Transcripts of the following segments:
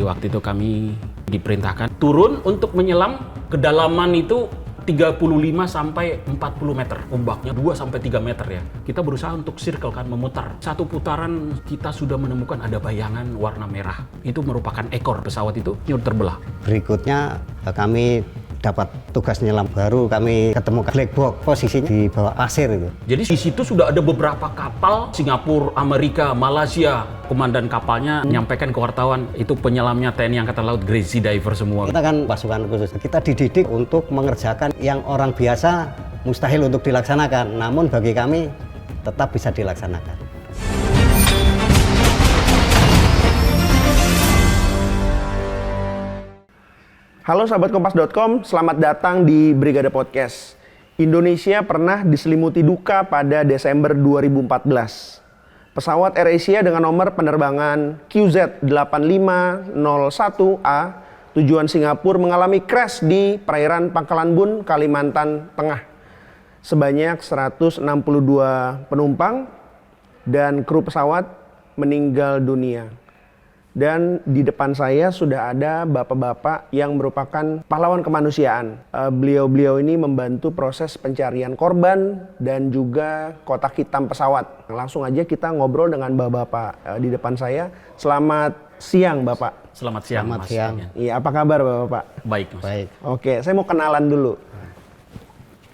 Jadi waktu itu kami diperintahkan turun untuk menyelam kedalaman itu 35 sampai 40 meter. Ombaknya 2 sampai 3 meter ya. Kita berusaha untuk circle kan, memutar. Satu putaran kita sudah menemukan ada bayangan warna merah. Itu merupakan ekor pesawat itu yang terbelah. Berikutnya kami dapat tugas nyelam, baru kami ketemu black box, posisinya di bawah pasir itu. Jadi di situ sudah ada beberapa kapal Singapura, Amerika, Malaysia. Komandan kapalnya menyampaikan ke wartawan itu penyelamnya TNI Angkatan Laut, Great Sea Diver semua. Kita kan pasukan khusus, kita dididik untuk mengerjakan yang orang biasa mustahil untuk dilaksanakan, namun bagi kami tetap bisa dilaksanakan. Halo sahabat Kompas.com, selamat datang di Brigade Podcast. Indonesia pernah diselimuti duka pada Desember 2014. Pesawat AirAsia dengan nomor penerbangan QZ8501A tujuan Singapura mengalami crash di perairan Pangkalan Bun, Kalimantan Tengah. Sebanyak 162 penumpang dan kru pesawat meninggal dunia. Dan di depan saya sudah ada bapak-bapak yang merupakan pahlawan kemanusiaan. Beliau-beliau ini membantu proses pencarian korban dan juga kotak hitam pesawat. Langsung aja kita ngobrol dengan bapak-bapak di depan saya. Selamat siang Bapak. Selamat siang, Selamat Mas. siang. Iya, apa kabar Bapak? Baik, Mas. Baik. Oke, saya mau kenalan dulu.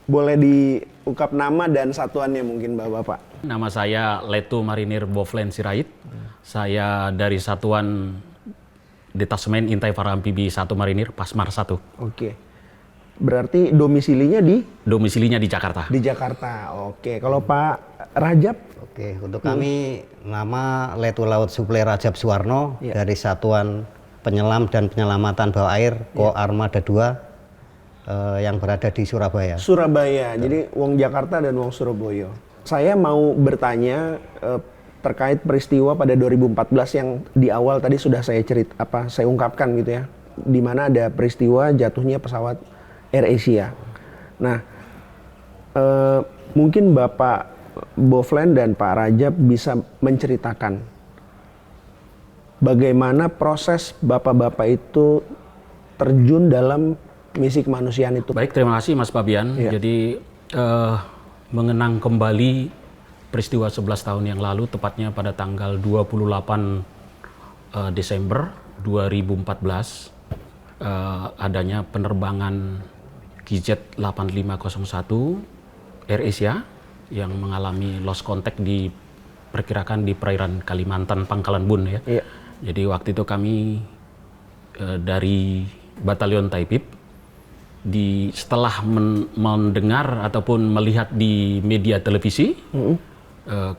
Boleh diungkap nama dan satuannya mungkin Bapak-bapak. Nama saya Letu Marinir Boflen Sirait. Saya dari Satuan Detasemen Intai Para Amfibi 1 Marinir, Pasmar 1. Oke. Berarti domisilinya di? Domisilinya di Jakarta. Di Jakarta. Oke. Kalau Pak Rajab? Oke, untuk kami nama Letu Laut Suplai Rajab Suwarno dari Satuan Penyelam dan Penyelamatan Bawah Air Ko Armada 2 yang berada di Surabaya. Surabaya. Jadi wong Jakarta dan wong Surabaya. Saya mau bertanya terkait peristiwa pada 2014 yang di awal tadi sudah saya saya ungkapkan gitu ya, di mana ada peristiwa jatuhnya pesawat AirAsia. Nah, mungkin Bapak Boflen dan Pak Rajab bisa menceritakan bagaimana proses bapak-bapak itu terjun dalam misi kemanusiaan itu. Baik, terima kasih Mas Fabian. Iya. Jadi mengenang kembali peristiwa 11 tahun yang lalu, tepatnya pada tanggal 28 Desember 2014, adanya penerbangan QZ8501 AirAsia yang mengalami lost contact diperkirakan di perairan Kalimantan Pangkalan Bun ya. Iya. Jadi waktu itu kami dari Batalion Taipib setelah mendengar ataupun melihat di media televisi,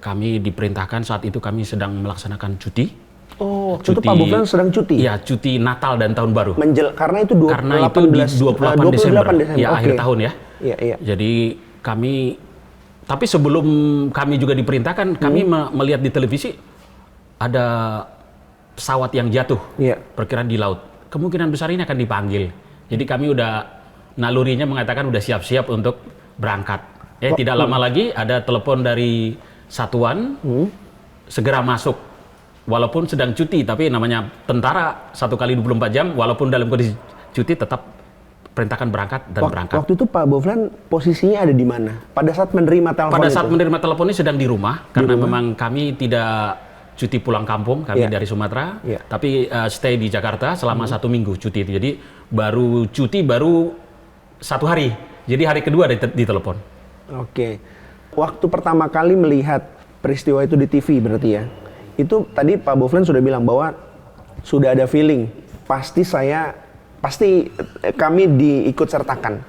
kami diperintahkan saat itu kami sedang melaksanakan cuti. Oh, itu Pak Boflen sedang cuti? Iya, cuti Natal dan Tahun Baru. Karena itu 28 Desember. Ya, akhir tahun ya. Iya, iya. Jadi tapi sebelum kami juga diperintahkan, kami melihat di televisi ada pesawat yang jatuh, perkiraan di laut. Kemungkinan besar ini akan dipanggil. Jadi kami nalurinya mengatakan udah siap-siap untuk berangkat. Tidak lama lagi ada telepon dari satuan, segera masuk. Walaupun sedang cuti, tapi namanya tentara 1 kali 24 jam, walaupun dalam kondisi cuti tetap perintahkan berangkat dan berangkat. Waktu itu Pak Boflen posisinya ada di mana? Pada saat menerima telepon Pada saat menerima telepon ini sedang di rumah, karena memang kami tidak cuti pulang kampung, kami dari Sumatera, tapi stay di Jakarta selama 1 minggu cuti itu. Jadi baru 1 hari, jadi hari kedua ditelepon. Oke. Waktu pertama kali melihat peristiwa itu di TV berarti ya, itu tadi Pak Boflen sudah bilang bahwa sudah ada feeling, pasti kami diikut sertakan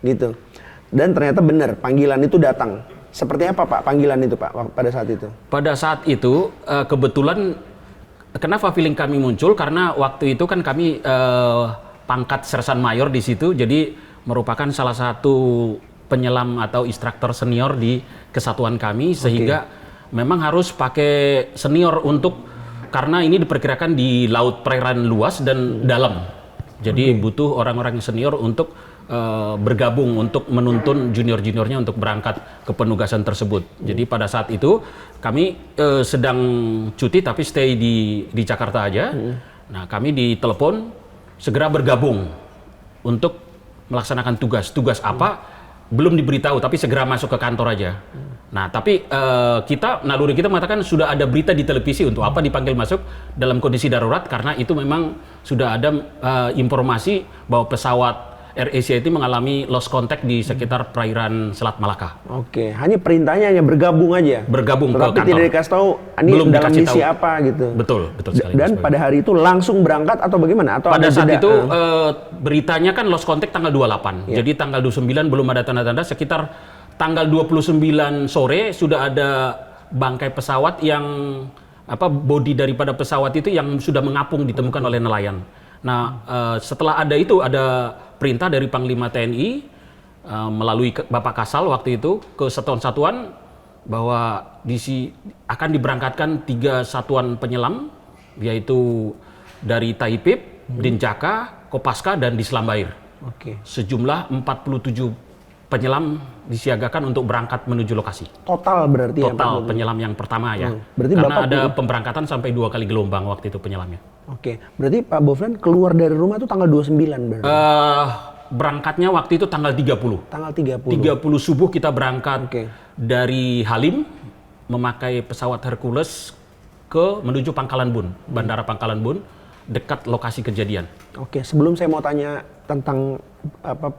gitu. Dan ternyata benar panggilan itu datang. Seperti apa Pak panggilan itu Pak pada saat itu? Pada saat itu kebetulan kenapa feeling kami muncul, karena waktu itu kan kami pangkat Sersan Mayor di situ, jadi merupakan salah satu penyelam atau instruktur senior di kesatuan kami, sehingga memang harus pakai senior karena ini diperkirakan di laut perairan luas dan dalam. Jadi butuh orang-orang senior untuk bergabung untuk menuntun junior-juniornya untuk berangkat ke penugasan tersebut. Jadi pada saat itu kami sedang cuti tapi stay di Jakarta aja. Nah, kami ditelepon segera bergabung untuk melaksanakan tugas. Tugas apa? Belum diberitahu, tapi segera masuk ke kantor aja. Nah, tapi naluri kita mengatakan sudah ada berita di televisi untuk apa dipanggil masuk dalam kondisi darurat, karena itu memang sudah ada informasi bahwa pesawat AirAsia itu mengalami lost contact di sekitar perairan Selat Malaka. Oke, hanya perintahnya hanya bergabung aja. Bergabung ke Tapi kantor. tidak dikasih tahu ini Belum dalam dikasih misi tahu. apa gitu. Betul sekali. Dan pada hari itu langsung berangkat atau bagaimana? Atau Pada ada saat jeda? itu beritanya kan lost contact tanggal 28. Jadi tanggal 29 belum ada tanda-tanda, sekitar tanggal 29 sore sudah ada bangkai pesawat yang bodi daripada pesawat itu yang sudah mengapung ditemukan oleh nelayan. Nah, setelah ada itu ada perintah dari Panglima TNI melalui Bapak Kasal waktu itu ke satuan-satuan bahwa akan diberangkatkan 3 satuan penyelam, yaitu dari Taipip, Denjaka, Kopaska, dan di Selambair. Oke. Sejumlah 47 penyelam disiagakan untuk berangkat menuju lokasi. Total berarti Total ya? penyelam yang pertama ya. Berarti Karena Bapak ada pemberangkatan sampai 2 kali gelombang waktu itu penyelamnya. Oke, berarti Pak Boflen keluar dari rumah itu tanggal 29 berarti? Berangkatnya waktu itu tanggal 30. Tanggal 30? 30 subuh kita berangkat Oke. dari Halim memakai pesawat Hercules menuju Pangkalan Bun, Bandara Pangkalan Bun, dekat lokasi kejadian. Oke, sebelum saya mau tanya tentang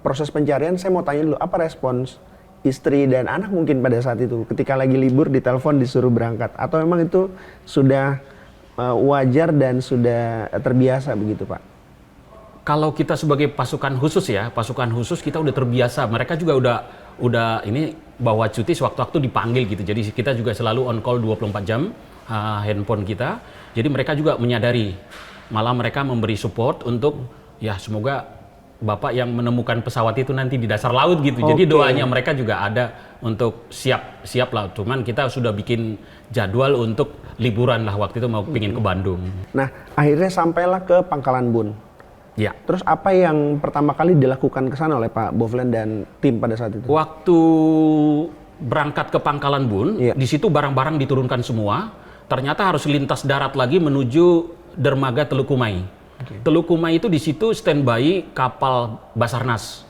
proses pencarian, saya mau tanya dulu apa respons istri dan anak mungkin pada saat itu ketika lagi libur ditelepon disuruh berangkat, atau memang itu sudah wajar dan sudah terbiasa begitu, Pak? Kalau kita sebagai pasukan khusus kita udah terbiasa. Mereka juga udah ini bawa cuti sewaktu-waktu dipanggil gitu. Jadi kita juga selalu on call 24 jam handphone kita. Jadi mereka juga menyadari. Malah mereka memberi support untuk ya semoga Bapak yang menemukan pesawat itu nanti di dasar laut gitu. Jadi doanya mereka juga ada untuk siap lah. Cuman kita sudah bikin jadwal untuk liburan lah waktu itu mau pingin ke Bandung. Nah, akhirnya sampailah ke Pangkalan Bun. Ya. Terus apa yang pertama kali dilakukan ke sana oleh Pak Boflen dan tim pada saat itu? Waktu berangkat ke Pangkalan Bun, di situ barang-barang diturunkan semua. Ternyata harus lintas darat lagi menuju dermaga Telukumai. Telukumai itu di situ standby kapal Basarnas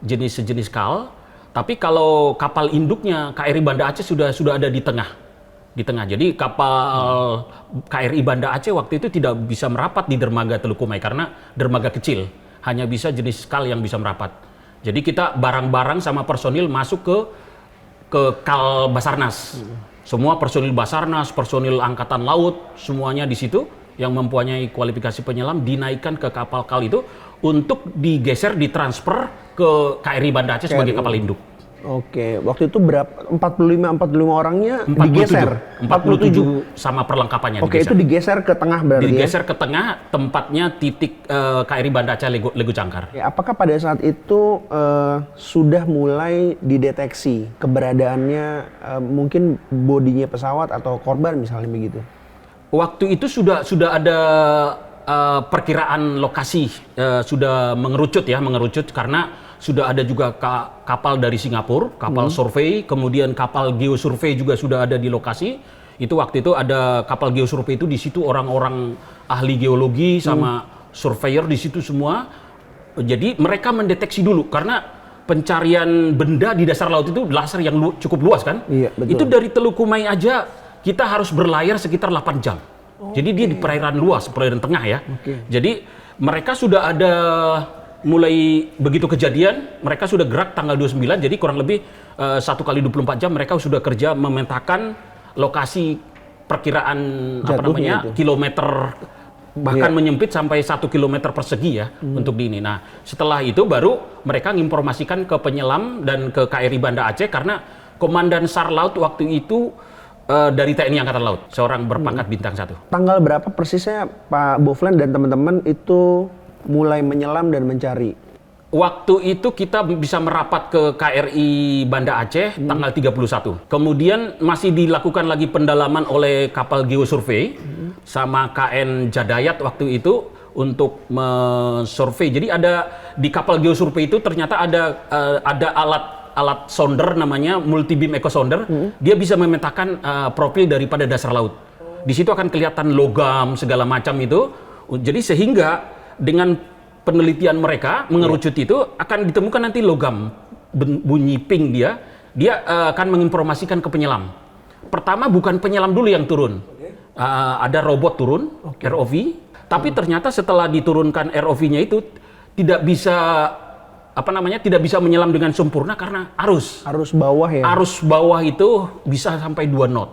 sejenis KAL. Tapi kalau kapal induknya KRI Banda Aceh sudah ada di tengah. Jadi kapal KRI Banda Aceh waktu itu tidak bisa merapat di dermaga Telukumai karena dermaga kecil, hanya bisa jenis KAL yang bisa merapat. Jadi kita barang-barang sama personil masuk ke KAL Basarnas. Semua personil Basarnas, personil Angkatan Laut, semuanya di situ yang mempunyai kualifikasi penyelam dinaikkan ke kapal KAL itu untuk digeser, ditransfer ke KRI Banda Aceh sebagai kapal induk. Oke, waktu itu berapa? 45 orangnya 47, digeser. 47 sama perlengkapannya. Oke, itu digeser ke tengah berarti. Digeser ke tengah, tempatnya titik KRI Banda Aceh Legu Jangkar. Ya, apakah pada saat itu sudah mulai dideteksi keberadaannya mungkin bodinya pesawat atau korban misalnya begitu? Waktu itu sudah ada perkiraan lokasi, sudah mengerucut karena sudah ada juga kapal dari Singapura, kapal survei, kemudian kapal geosurvei juga sudah ada di lokasi. Itu waktu itu ada kapal geosurvei itu di situ orang-orang ahli geologi sama surveyor di situ semua. Jadi mereka mendeteksi dulu karena pencarian benda di dasar laut itu laser yang cukup luas kan. Iya, betul. Itu dari Telukumai aja kita harus berlayar sekitar 8 jam. Jadi dia di perairan luas, perairan tengah ya. Jadi mereka sudah ada mulai begitu kejadian, mereka sudah gerak tanggal 29, jadi kurang lebih 1 kali 24 jam mereka sudah kerja memetakan lokasi perkiraan jatuhnya kilometer, bahkan menyempit sampai 1 kilometer persegi ya untuk di ini. Nah setelah itu baru mereka menginformasikan ke penyelam dan ke KRI Banda Aceh karena Komandan SAR Laut waktu itu dari TNI Angkatan Laut, seorang berpangkat bintang 1. Tanggal berapa persisnya Pak Boflen dan teman-teman itu mulai menyelam dan mencari? Waktu itu kita bisa merapat ke KRI Banda Aceh tanggal 31. Kemudian masih dilakukan lagi pendalaman oleh kapal geosurvei sama KN Jadayat waktu itu untuk mensurvei. Jadi ada di kapal geosurvei itu ternyata ada alat sonder namanya multi beam echo sonder. Dia bisa memetakan profil daripada dasar laut. Di situ akan kelihatan logam segala macam itu. Jadi sehingga dengan penelitian mereka mengerucut itu akan ditemukan nanti logam bunyi ping dia akan menginformasikan ke penyelam. Pertama bukan penyelam dulu yang turun. Ada robot turun, ROV, tapi ternyata setelah diturunkan ROV-nya itu tidak bisa menyelam dengan sempurna karena arus. Arus bawah ya. Arus bawah itu bisa sampai 2 knot.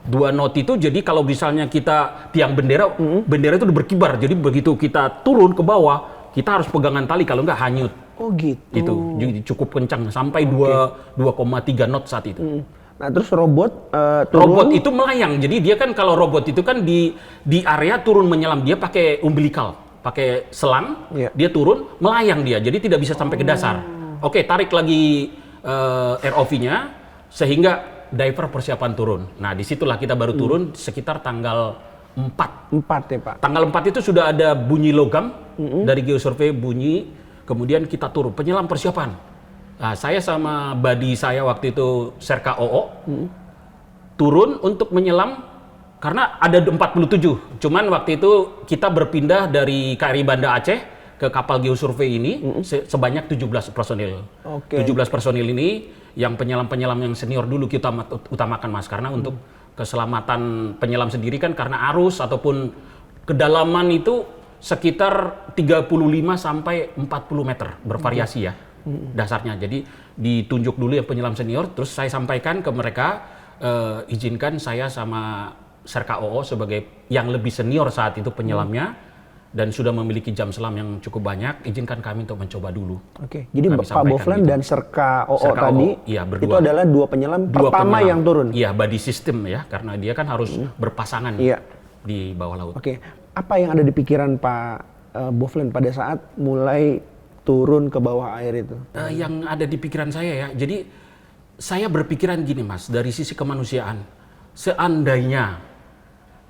2 knot itu jadi kalau misalnya kita tiang bendera, bendera itu udah berkibar. Jadi begitu kita turun ke bawah, kita harus pegangan tali kalau nggak hanyut. Oh gitu. Itu jadi cukup kencang sampai 2,3 knot saat itu. Nah terus robot turun. Robot itu melayang. Jadi dia kan kalau robot itu kan di area turun menyelam, dia pakai umbilikal, pakai selang, dia turun melayang dia. Jadi tidak bisa sampai ke dasar. Oke, tarik lagi ROV-nya sehingga diver persiapan turun. Nah, disitulah kita baru turun sekitar tanggal 4. 4 ya Pak? Tanggal 4 itu sudah ada bunyi logam dari geosurvey bunyi, kemudian kita turun, penyelam persiapan. Nah, saya sama buddy saya waktu itu, Serka OO, turun untuk menyelam karena ada 47. Cuman waktu itu kita berpindah dari KRI Banda Aceh ke kapal geosurvey ini sebanyak 17 personil. 17 personil ini yang penyelam-penyelam yang senior dulu kita utamakan Mas, karena untuk keselamatan penyelam sendiri kan karena arus ataupun kedalaman itu sekitar 35 sampai 40 meter bervariasi ya dasarnya. Jadi ditunjuk dulu yang penyelam senior, terus saya sampaikan ke mereka izinkan saya sama Serka OO sebagai yang lebih senior saat itu penyelamnya dan sudah memiliki jam selam yang cukup banyak, izinkan kami untuk mencoba dulu. Oke, jadi Pak Boflan dan Serka OO tadi iya, itu adalah 2 penyelam pertama yang turun? Iya, buddy system ya, karena dia kan harus berpasangan di bawah laut. Oke, apa yang ada di pikiran Pak Boflan pada saat mulai turun ke bawah air itu? Yang ada di pikiran saya ya, jadi saya berpikiran gini Mas, dari sisi kemanusiaan, seandainya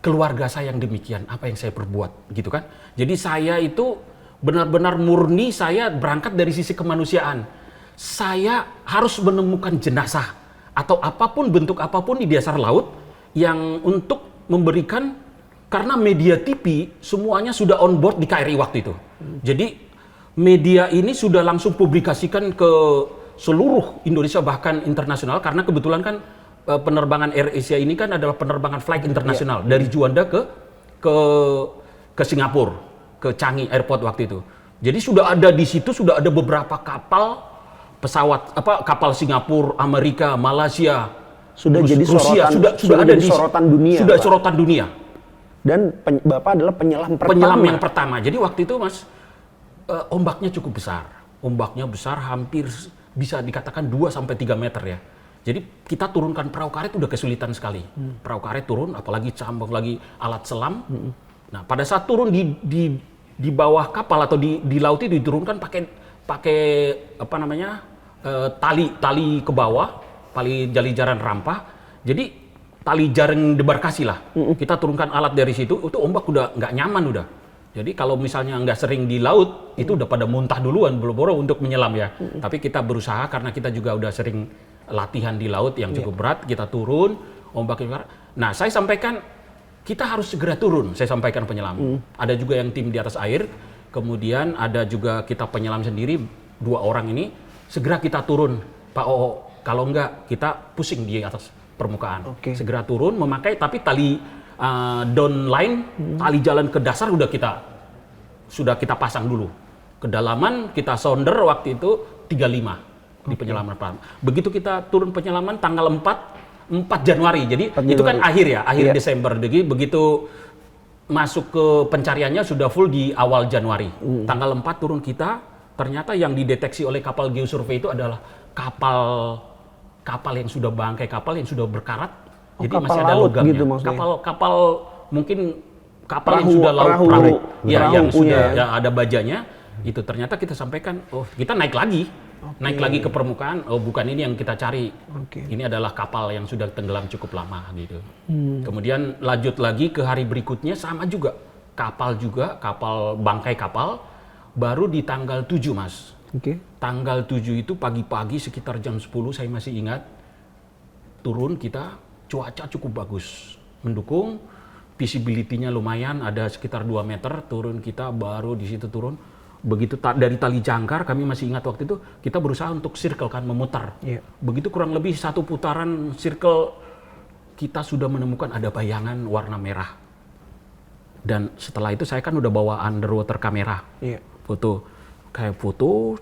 keluarga saya yang demikian, apa yang saya perbuat, gitu kan? Jadi saya itu benar-benar murni, saya berangkat dari sisi kemanusiaan. Saya harus menemukan jenazah atau apapun, bentuk apapun di dasar laut yang untuk memberikan, karena media TV semuanya sudah on board di KRI waktu itu. Jadi media ini sudah langsung publikasikan ke seluruh Indonesia bahkan internasional, karena kebetulan kan penerbangan Air Asia ini kan adalah penerbangan flight internasional dari Juanda ke Singapura, ke Changi Airport waktu itu. Jadi sudah ada di situ, sudah ada beberapa kapal pesawat kapal Singapura, Amerika, Malaysia, sudah jadi Rusia, sorotan, sudah ada di sorotan dunia. Sudah sorotan dunia. Dan Bapak adalah penyelam pertama. Penyelam yang pertama. Jadi waktu itu Mas, ombaknya cukup besar. Ombaknya besar, hampir bisa dikatakan 2 sampai 3 meter ya. Jadi kita turunkan perahu karet udah kesulitan sekali. Perahu karet turun, apalagi campur lagi alat selam. Nah, pada saat turun di bawah kapal atau di laut itu diturunkan pakai tali ke bawah, tali jaring rampah. Jadi tali jaring debarkasi lah. Kita turunkan alat dari situ, itu ombak udah nggak nyaman udah. Jadi kalau misalnya nggak sering di laut, itu udah pada muntah duluan boro-boro untuk menyelam ya. Tapi kita berusaha karena kita juga udah sering latihan di laut yang cukup berat, kita turun, ombaknya. Nah, saya sampaikan kita harus segera turun, saya sampaikan penyelam. Ada juga yang tim di atas air, kemudian ada juga kita penyelam sendiri, 2 orang ini, segera kita turun, Pak OO. Kalau enggak, kita pusing di atas permukaan. Segera turun, memakai, tapi tali downline, tali jalan ke dasar sudah kita pasang dulu. Kedalaman kita sonder waktu itu 35 di penyelaman pertama. Begitu kita turun penyelaman tanggal 4 Januari. Jadi itu kan akhir Desember. Jadi begitu masuk ke pencariannya sudah full di awal Januari. Tanggal 4 turun kita, ternyata yang dideteksi oleh kapal geosurvey itu adalah kapal yang sudah bangkai, kapal yang sudah berkarat. Jadi masih ada logamnya. Gitu kapal mungkin kapal yang sudah perahu yang sudah ya, ada bajanya. Itu ternyata kita sampaikan, kita naik lagi. Naik lagi ke permukaan, bukan ini yang kita cari. Ini adalah kapal yang sudah tenggelam cukup lama gitu. Kemudian lanjut lagi ke hari berikutnya sama juga. Kapal bangkai kapal, baru di tanggal 7 Mas. Tanggal 7 itu pagi-pagi sekitar jam 10 saya masih ingat. Turun kita, cuaca cukup bagus, mendukung. visibility-nya lumayan, ada sekitar 2 meter, turun kita baru di situ turun. Begitu dari tali jangkar, kami masih ingat waktu itu, kita berusaha untuk circle kan, memutar. Iya. Begitu kurang lebih 1 putaran circle, kita sudah menemukan ada bayangan warna merah. Dan setelah itu saya kan udah bawa underwater kamera, Iya. foto. Kayak foto,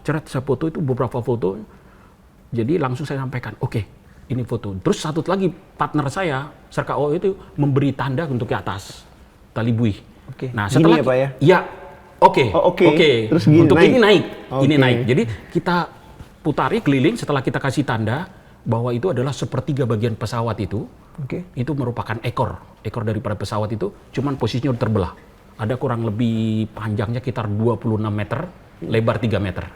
ceret saya foto itu beberapa foto. Jadi langsung saya sampaikan, oke, ini foto. Terus satu lagi partner saya, Serka O itu memberi tanda untuk ke atas tali buih. Oke. Nah Gini setelah ya, Pak ya? ya, oke, Oh, oke. Terus gini, untuk naik? ini naik, ini Oke. naik. Jadi kita putari keliling setelah kita kasih tanda bahwa itu adalah sepertiga bagian pesawat itu. Oke. Itu merupakan ekor daripada pesawat itu, cuman posisinya udah terbelah. Ada kurang lebih panjangnya sekitar 26 meter, lebar 3 meter.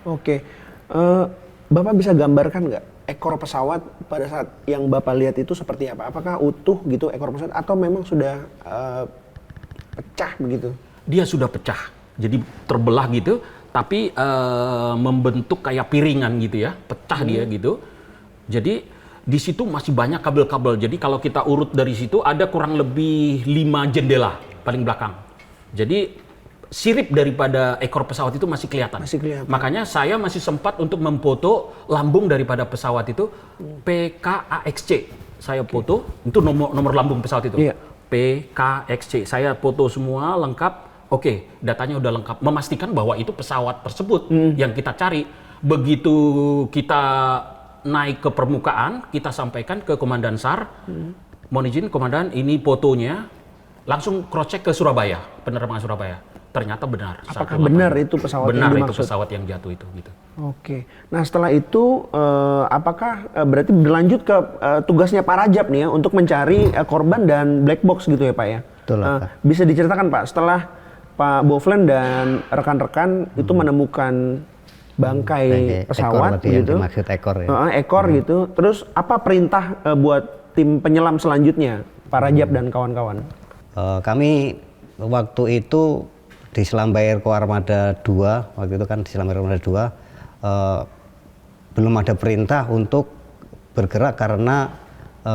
Oke. Bapak bisa gambarkan nggak ekor pesawat pada saat yang Bapak lihat itu seperti apa? Apakah utuh gitu ekor pesawat atau memang sudah pecah begitu? Dia sudah pecah, jadi terbelah gitu, tapi membentuk kayak piringan gitu ya, pecah dia gitu. Jadi di situ masih banyak kabel-kabel. Jadi kalau kita urut dari situ ada kurang lebih 5 jendela paling belakang. Jadi sirip daripada ekor pesawat itu masih kelihatan. Masih kelihatan. Makanya saya masih sempat untuk memfoto lambung daripada pesawat itu, PKAXC. Saya foto, itu nomor lambung pesawat itu. Iya. PKXC. Saya foto semua lengkap. Oke, datanya udah lengkap. Memastikan bahwa itu pesawat tersebut yang kita cari. Begitu kita naik ke permukaan, kita sampaikan ke Komandan SAR. Mohon izin Komandan, ini fotonya. Langsung cross check ke Surabaya, penerbangan Surabaya. Ternyata benar. Apakah benar itu pesawat benar yang itu dimaksud? pesawat yang jatuh itu gitu. Oke. Nah setelah itu apakah berarti berlanjut ke tugasnya Pak Rajab nih ya untuk mencari korban dan black box gitu ya Pak ya? Betul, Pak. Bisa diceritakan Pak setelah Pak Boflen dan rekan-rekan itu menemukan bangkai pesawat ekor tadi yang gitu, dimaksud ekor ya. ekor gitu. Terus apa perintah buat tim penyelam selanjutnya Pak Rajab dan kawan-kawan? Kami waktu itu di Selam Air Koarmada 2, waktu itu kan di Selam Air Koarmada 2 belum ada perintah untuk bergerak karena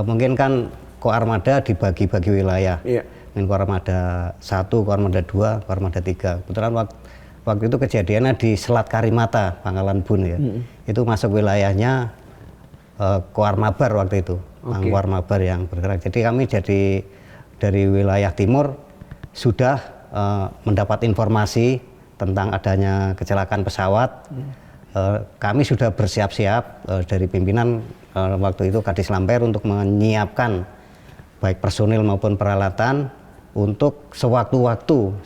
mungkin kan Koarmada dibagi-bagi wilayah. Iya. Koarmada 1, Koarmada 2, Koarmada 3. Kebetulan waktu itu kejadiannya di Selat Karimata, Pangkalan Bun ya. Itu masuk wilayahnya Koarmabar waktu itu. Koarmabar yang bergerak. Jadi kami dari wilayah timur sudah mendapat informasi tentang adanya kecelakaan pesawat. Kami sudah bersiap-siap dari pimpinan waktu itu Kadis Lamper untuk menyiapkan baik personil maupun peralatan untuk sewaktu-waktu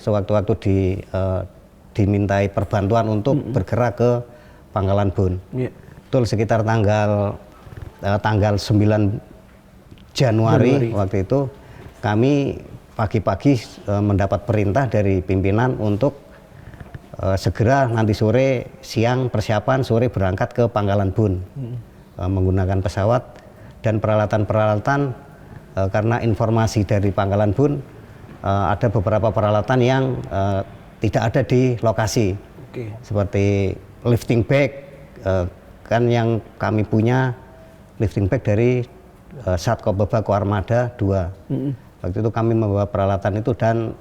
dimintai perbantuan untuk bergerak ke Pangkalan Bun. Iya. Betul sekitar tanggal 9 Januari waktu itu kami pagi-pagi mendapat perintah dari pimpinan untuk segera nanti sore, siang persiapan, sore berangkat ke Pangkalan Bun menggunakan pesawat dan peralatan-peralatan karena informasi dari Pangkalan Bun ada beberapa peralatan yang tidak ada di lokasi. Oke. Seperti lifting bag kan yang kami punya lifting bag dari Satkombaba Koarmada 2. Waktu itu kami membawa peralatan itu dan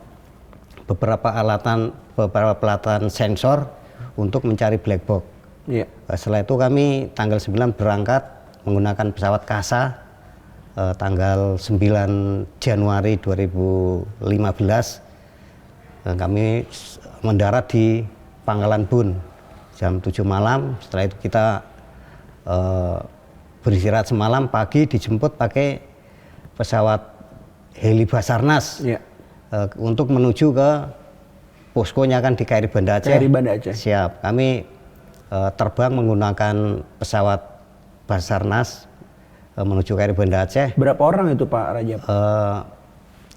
beberapa peralatan sensor untuk mencari black box. Iya. Setelah itu kami tanggal 9 berangkat menggunakan pesawat Kasa tanggal 9 Januari 2015. Kami mendarat di Pangkalan Bun jam 7 malam. Setelah itu kita beristirahat semalam, pagi dijemput pakai pesawat heli Basarnas untuk menuju ke poskonya kan di KRI Banda Aceh. KRI Banda Aceh. Siap. Kami terbang menggunakan pesawat Basarnas menuju KRI Banda Aceh. Berapa orang itu Pak Rajab?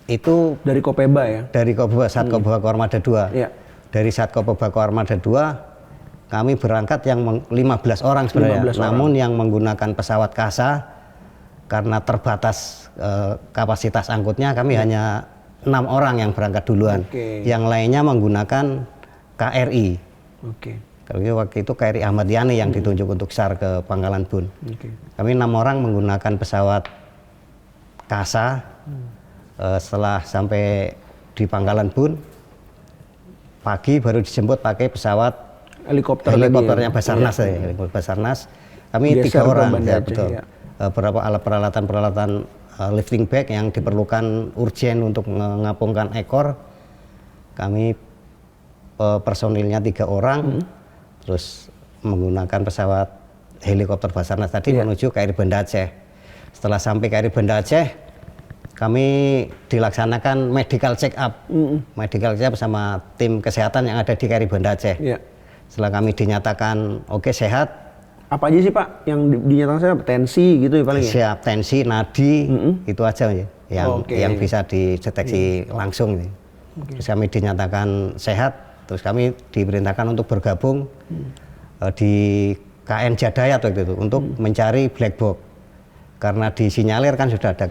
Itu Dari Kopeba ya? dari Satkombaba Koarmada 2. Iya. Dari Satkombaba Koarmada 2 kami berangkat yang 15 orang sebenarnya. 15 orang. Namun yang menggunakan pesawat Kasa karena terbatas kapasitas angkutnya kami hanya 6 orang yang berangkat duluan. Oke. Yang lainnya menggunakan KRI. Oke. Kalau waktu itu KRI Ahmad Yani yang ditunjuk untuk SAR ke Pangkalan Bun. Oke. Kami 6 orang menggunakan pesawat Kasa Setelah sampai di Pangkalan Bun, pagi baru dijemput pakai pesawat helikopternya Basarnas, helikopter Basarnas. Kami Geser 3 orang, ke Banda ya Aceh, betul. ya. Beberapa alat peralatan lifting bag yang diperlukan urgen untuk mengapungkan ekor. Kami personilnya 3 orang, terus menggunakan pesawat helikopter Basarnas tadi menuju KRI Banda Aceh. Setelah sampai KRI Banda Aceh, kami dilaksanakan medical check up, medical check up sama tim kesehatan yang ada di KRI Banda Aceh. Setelah kami dinyatakan oke, sehat. Apa aja sih Pak yang dinyatakan sehat? Tensi gitu ya paling ya? Siap, tensi, nadi, itu aja ya, yang bisa dideteksi langsung. Terus kami dinyatakan sehat, terus kami diperintahkan untuk bergabung di KN Jadayat waktu itu untuk mencari black box. Karena disinyalir kan sudah ada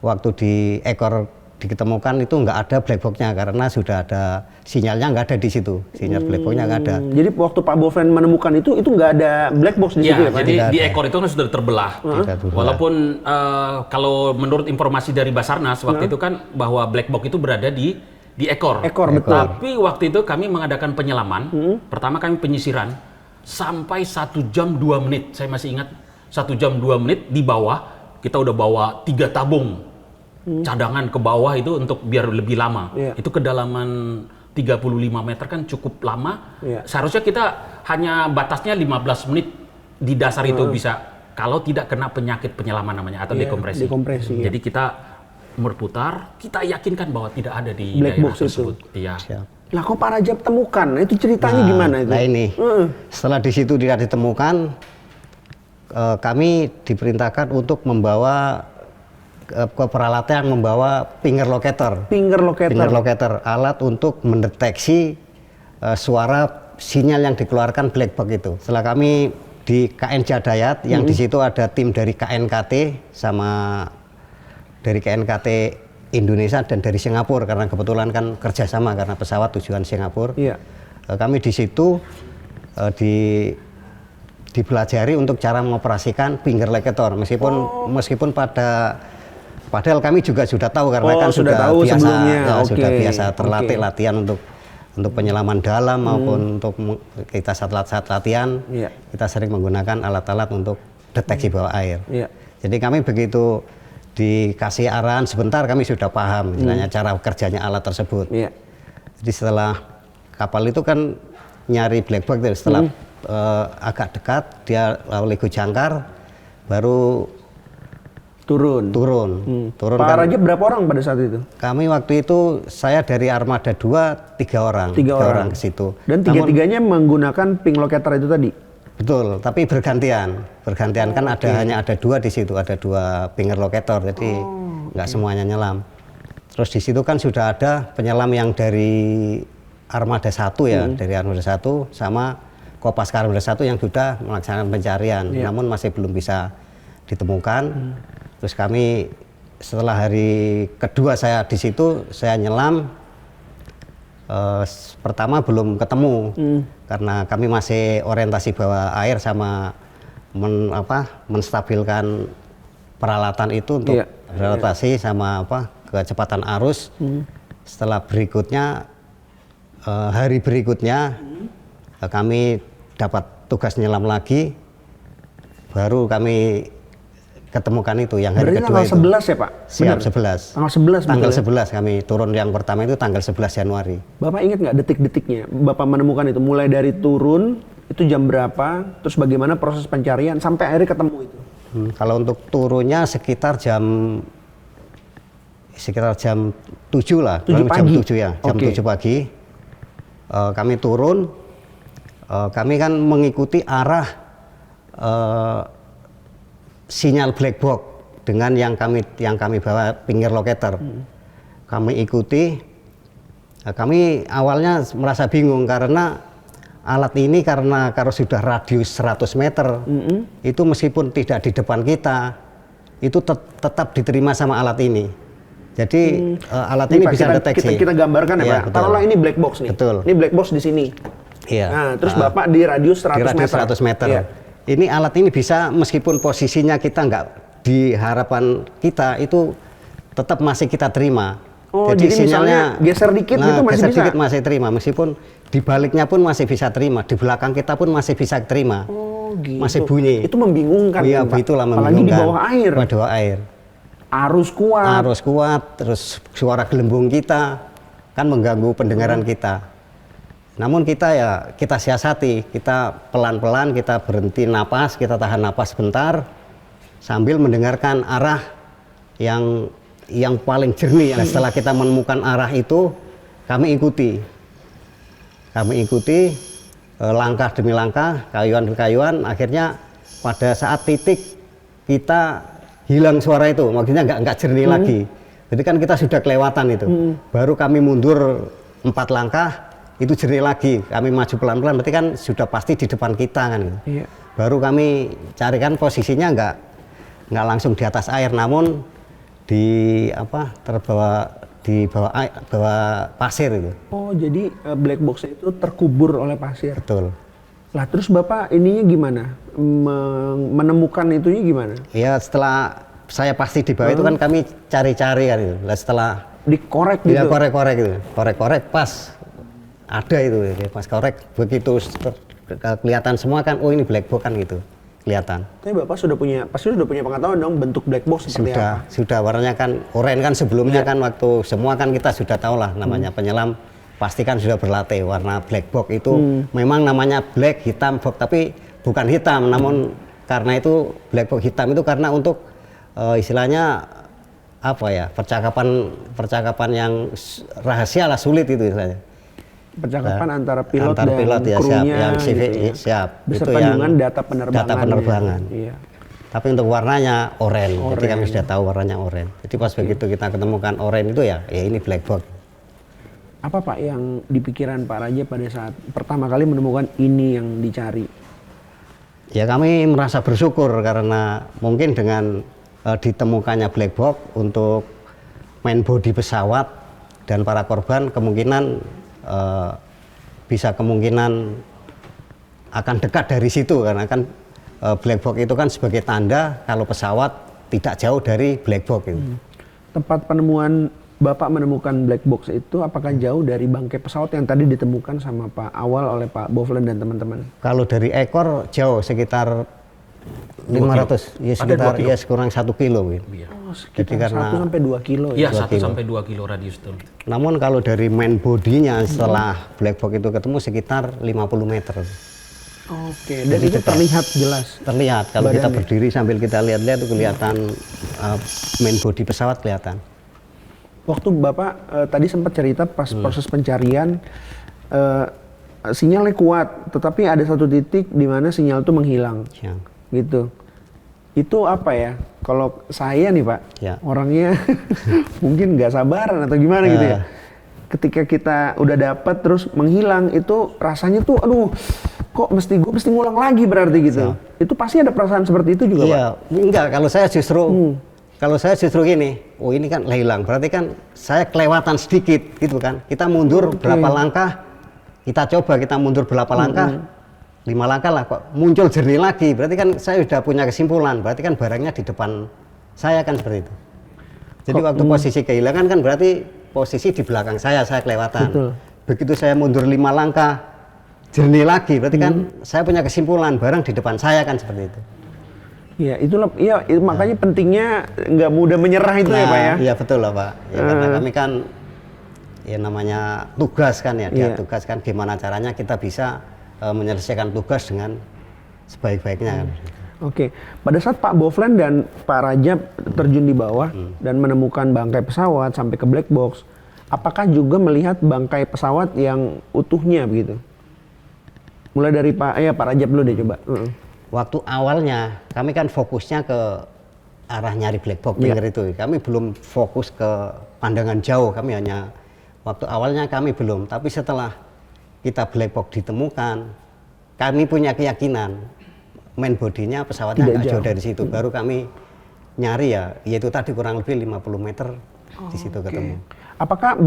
waktu di ekor diketemukan itu nggak ada black box-nya karena sudah ada sinyalnya, nggak ada di situ, sinyal black box-nya nggak ada. Jadi waktu Pak Bofren menemukan itu nggak ada black box di situ ya Pak? Jadi di ekor itu kan sudah terbelah. Walaupun kalau menurut informasi dari Basarnas waktu itu kan bahwa black box itu berada di ekor. Betul. Tapi waktu itu kami mengadakan penyelaman. Pertama kami penyisiran sampai 1 jam 2 menit. Saya masih ingat 1 jam 2 menit di bawah. Kita udah bawa 3 tabung cadangan ke bawah itu untuk biar lebih lama. Itu kedalaman 35 meter kan cukup lama. Seharusnya kita hanya batasnya 15 menit di dasar itu bisa, kalau tidak kena penyakit penyelaman namanya atau dekompresi. Jadi kita berputar, kita yakinkan bahwa tidak ada di black daerah box tersebut. Iya. Lah kok Pak Rajab temukan? Itu ceritanya gimana itu? Nah ini, setelah di situ tidak ditemukan, kami diperintahkan untuk membawa peralatan yang membawa finger locator. Finger locator, alat untuk mendeteksi suara sinyal yang dikeluarkan black box itu. Setelah kami di KN Jadayat, yang di situ ada tim dari KNKT sama dari KNKT Indonesia dan dari Singapura, karena kebetulan kan kerjasama karena pesawat tujuan Singapura. Kami di situ dipelajari untuk cara mengoperasikan finger locator, meskipun padahal kami juga sudah tahu karena kan sudah biasa terlatih latihan untuk penyelaman dalam maupun untuk kita saat latihan kita sering menggunakan alat-alat untuk deteksi bawah air. Jadi kami begitu dikasih arahan sebentar kami sudah paham misalnya cara kerjanya alat tersebut. Jadi setelah kapal itu kan nyari black box, setelah agak dekat dia lego jangkar baru turun. Pak Rajab berapa orang pada saat itu? Kami waktu itu saya dari armada 2 3 orang. 3 orang ke situ. Dan tiga-tiganya menggunakan ping locator itu tadi. Betul, tapi bergantian kan hanya ada 2 di situ, ada 2 finger locator, jadi nggak semuanya nyelam. Terus di situ kan sudah ada penyelam yang dari armada 1 ya, dari armada 1 sama Kopaska armada 1 yang sudah melaksanakan pencarian, namun masih belum bisa ditemukan. Terus kami setelah hari kedua saya di situ, saya nyelam. Pertama belum ketemu karena kami masih orientasi bawah air sama menstabilkan peralatan itu untuk beradaptasi sama kecepatan arus. Setelah berikutnya hari berikutnya kami dapat tugas nyelam lagi, baru kami ketemukan itu yang hari kedua itu. Tanggal 11 ya Pak? Siap, 11. Tanggal 11 kami turun yang pertama itu tanggal 11 Januari. Bapak ingat nggak detik-detiknya Bapak menemukan itu? Mulai dari turun, itu jam berapa? Terus bagaimana proses pencarian sampai akhirnya ketemu itu? Kalau untuk turunnya sekitar jam 7 lah. 7 pagi? Jam 7 ya, jam 7 pagi. Kami turun, kami kan mengikuti arah sinyal black box dengan yang kami bawa finger locator. Kami ikuti. Kami awalnya merasa bingung karena alat ini karena kalau sudah radius 100 meter itu meskipun tidak di depan kita itu tetap diterima sama alat ini. Jadi alat ini bisa deteksi. Kita gambarkan ya Pak. Taruhlah ini black box nih. Betul. Ini black box di sini. Iya. Nah, terus Bapak di radius 100 meter. Iya. Ini alat ini bisa meskipun posisinya kita nggak di harapan kita itu tetap masih kita terima. Oh, jadi misalnya geser dikit gitu masih geser bisa? dikit masih terima, meskipun di baliknya pun masih bisa terima, di belakang kita pun masih bisa terima. Oh gitu. Masih bunyi. Itu membingungkan Iya, kan, Pak? itulah Apalagi di bawah air. Di bawah air. Arus kuat. Arus kuat, terus suara gelembung kita kan mengganggu pendengaran kita. Namun kita ya kita siasati, kita pelan-pelan kita berhenti napas, kita tahan napas sebentar sambil mendengarkan arah yang paling jernih. Nah, setelah kita menemukan arah itu, kami ikuti langkah demi langkah, kayuan demi kayuan. Akhirnya pada saat titik kita hilang suara itu, maksudnya nggak jernih lagi. Jadi kan kita sudah kelewatan itu. Baru kami mundur 4 langkah, itu jernih lagi. Kami maju pelan-pelan, berarti kan sudah pasti di depan kita kan. Gitu. Iya. Baru kami carikan posisinya nggak langsung di atas air, namun terbawa di bawah pasir itu. Oh, jadi black box itu terkubur oleh pasir. Betul. Lah terus Bapak ininya gimana? Menemukan itunya gimana? Ya setelah saya pasti di bawah itu kan kami cari-cari kan itu. Lah setelah Dikorek ya gitu. korek-korek itu. Korek-korek pas ada itu, pas korek begitu kelihatan semua kan, oh ini black box kan gitu. Kelihatan. Tapi Bapak pasti sudah punya pengetahuan dong bentuk black box seperti apa? Sudah warnanya kan oranye kan sebelumnya kan waktu semua kan kita sudah tahu lah namanya penyelam pasti kan sudah berlatih warna black box itu memang namanya black hitam box tapi bukan hitam namun karena itu black box hitam itu karena untuk istilahnya apa ya percakapan yang rahasia lah sulit itu istilahnya. Percakapan antara pilot dan ya, krunya yang gitu ya. siap Beserta itu dengan data penerbangan. Iya. Tapi untuk warnanya oranye. Jadi kami sudah tahu warnanya oranye. Jadi pas begitu kita ketemukan oranye itu ya ini black box. Apa Pak yang di pikiran Pak Raja pada saat pertama kali menemukan ini yang dicari? Ya kami merasa bersyukur karena mungkin dengan ditemukannya black box untuk main body pesawat dan para korban kemungkinan akan dekat dari situ karena kan black box itu kan sebagai tanda kalau pesawat tidak jauh dari black box itu. Tempat penemuan Bapak menemukan black box itu apakah jauh dari bangkai pesawat yang tadi ditemukan sama Pak Awal oleh Pak Bovlen dan teman-teman? Kalau dari ekor jauh sekitar 500 ya sekitar ya kurang 1 kilo gitu. Oh, sekitar 1 sampai 2 kilo ya. Iya, 1 sampai 2 kilo radius itu. Namun kalau dari main bodinya setelah black box itu ketemu sekitar 50 meter. Oke, dan itu terlihat jelas. Terlihat kalau kita berdiri sambil kita lihat-lihat itu kelihatan main body pesawat kelihatan. Waktu Bapak tadi sempat cerita pas proses pencarian sinyalnya kuat, tetapi ada satu titik di mana sinyal itu menghilang. Ya. Gitu. Itu apa ya? Kalau saya nih Pak, ya. orangnya mungkin nggak sabaran atau gimana gitu ya. Ketika kita udah dapat terus menghilang itu rasanya tuh, aduh, kok gue mesti ngulang lagi berarti gitu. Ya. Itu pasti ada perasaan seperti itu juga Pak? Enggak. Kalau saya justru gini, oh ini kan hilang, berarti kan saya kelewatan sedikit gitu kan. Kita mundur berapa langkah, kita mundur berapa langkah. 5 langkah lah kok muncul jernih lagi, berarti kan saya sudah punya kesimpulan, berarti kan barangnya di depan saya kan seperti itu. Jadi waktu posisi kehilangan kan berarti posisi di belakang saya kelewatan. Betul. Begitu saya mundur 5 langkah, jernih lagi, berarti kan saya punya kesimpulan barang di depan saya kan seperti itu. Ya itulah, makanya pentingnya nggak mudah menyerah itu ya Pak ya. Iya betul lah Pak. Ya, karena kami kan ya namanya tugas kan ya, tugas kan gimana caranya kita bisa menyelesaikan tugas dengan sebaik-baiknya kan. Oke, pada saat Pak Bovlen dan Pak Rajab terjun di bawah dan menemukan bangkai pesawat sampai ke black box, apakah juga melihat bangkai pesawat yang utuhnya begitu? Mulai dari Pak Rajab dulu deh coba. Waktu awalnya kami kan fokusnya ke arah nyari black box itu. Kami belum fokus ke pandangan jauh, waktu awalnya kami belum, tapi setelah kita black box ditemukan, kami punya keyakinan main bodinya pesawatnya nggak jauh dari situ. Baru kami nyari yaitu tadi kurang lebih 50 meter di situ ketemu. Apakah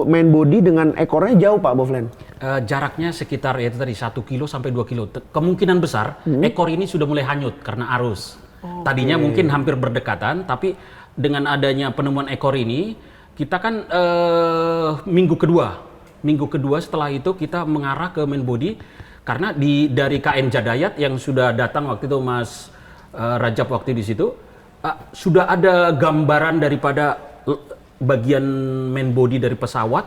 main body dengan ekornya jauh Pak Bovlen? Jaraknya sekitar yaitu tadi 1 kilo sampai 2 kilo. Kemungkinan besar ekor ini sudah mulai hanyut karena arus. Tadinya mungkin hampir berdekatan, tapi dengan adanya penemuan ekor ini, kita kan minggu kedua setelah itu kita mengarah ke main body karena dari KN Jadayat yang sudah datang waktu itu Mas Rajab waktu di situ sudah ada gambaran daripada bagian main body dari pesawat.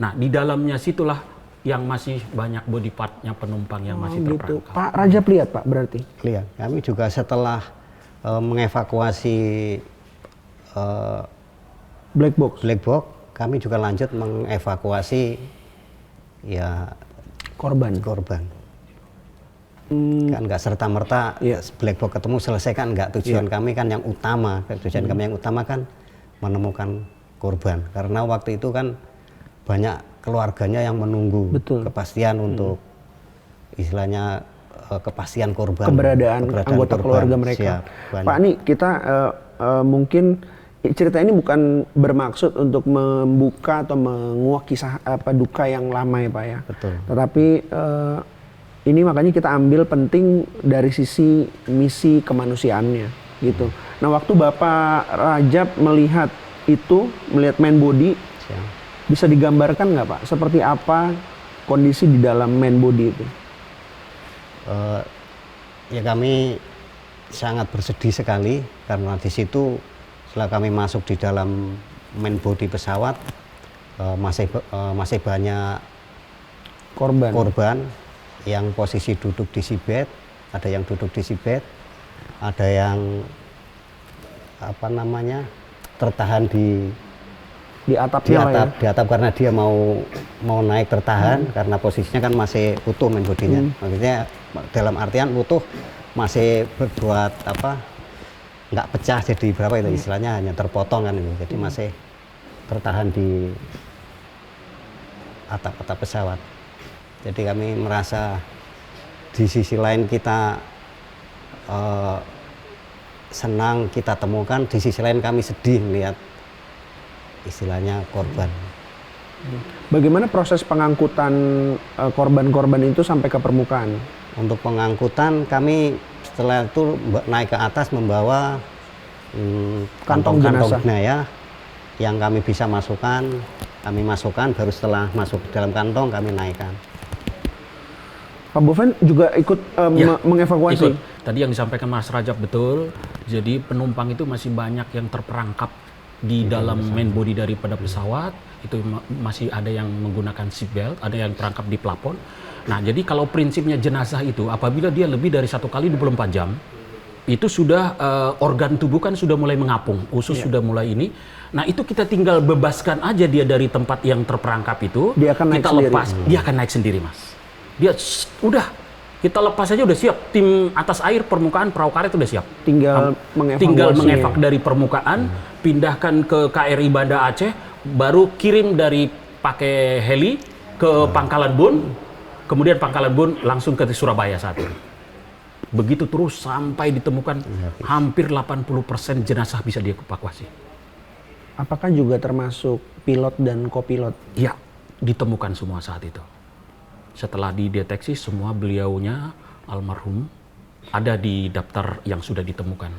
Nah, di dalamnya situlah yang masih banyak body partnya penumpang yang masih terperangkap. Pak Rajab lihat Pak berarti? Lihat, kami juga setelah mengevakuasi Black box. Kami juga lanjut mengevakuasi ya Korban. Kan nggak serta-merta black box ketemu selesai kan nggak, tujuan kami kan yang utama, kami yang utama kan menemukan korban, karena waktu itu kan banyak keluarganya yang menunggu kepastian untuk istilahnya kepastian korban, keberadaan anggota korban. Keluarga mereka. Siap, Pak, nih kita mungkin cerita ini bukan bermaksud untuk membuka atau menguak kisah duka yang lama ya Pak ya. Betul. Tetapi ini makanya kita ambil penting dari sisi misi kemanusiaannya gitu. Nah, waktu Bapak Rajab melihat main body, bisa digambarkan nggak Pak? Seperti apa kondisi di dalam main body itu? Ya kami sangat bersedih sekali karena di situ setelah kami masuk di dalam main body pesawat masih banyak korban yang posisi duduk di seatbelt, ada yang duduk di seatbelt, ada yang tertahan di atapnya di atap karena dia mau naik tertahan karena posisinya kan masih utuh main bodinya. Maksudnya dalam artian utuh, masih berbuat nggak pecah jadi berapa itu istilahnya, hanya terpotong kan itu. Jadi masih tertahan di atap-atap pesawat. Jadi kami merasa di sisi lain kita senang kita temukan, di sisi lain kami sedih melihat istilahnya korban. Bagaimana proses pengangkutan korban-korban itu sampai ke permukaan? Untuk pengangkutan kami setelah itu naik ke atas membawa kantong-kantong jenazah yang kami bisa masukkan, baru setelah masuk dalam kantong kami naikkan. Pak Boven juga ikut mengevakuasi? Ikut. Tadi yang disampaikan Mas Rajab betul, jadi penumpang itu masih banyak yang terperangkap di dalam main body daripada pesawat, itu masih ada yang menggunakan seatbelt, ada yang terperangkap di plafon. Nah, jadi kalau prinsipnya jenazah itu apabila dia lebih dari 1 kali 24 jam, itu sudah organ tubuh kan sudah mulai mengapung, usus sudah mulai ini. Nah, itu kita tinggal bebaskan aja dia dari tempat yang terperangkap itu, dia akan kita lepas, dia akan naik sendiri, Mas. Dia udah kita lepas aja udah siap, tim atas air permukaan perahu karet udah siap. Tinggal mengevak dari permukaan, pindahkan ke KRI Banda Aceh, baru kirim dari pakai heli ke Pangkalan Bun, kemudian Pangkalan Bun langsung ke Surabaya saat ini. Begitu terus sampai ditemukan hampir 80% jenazah bisa dievakuasi. Apakah juga termasuk pilot dan kopilot? Ya, ditemukan semua saat itu. Setelah dideteksi semua beliaunya almarhum ada di daftar yang sudah ditemukan.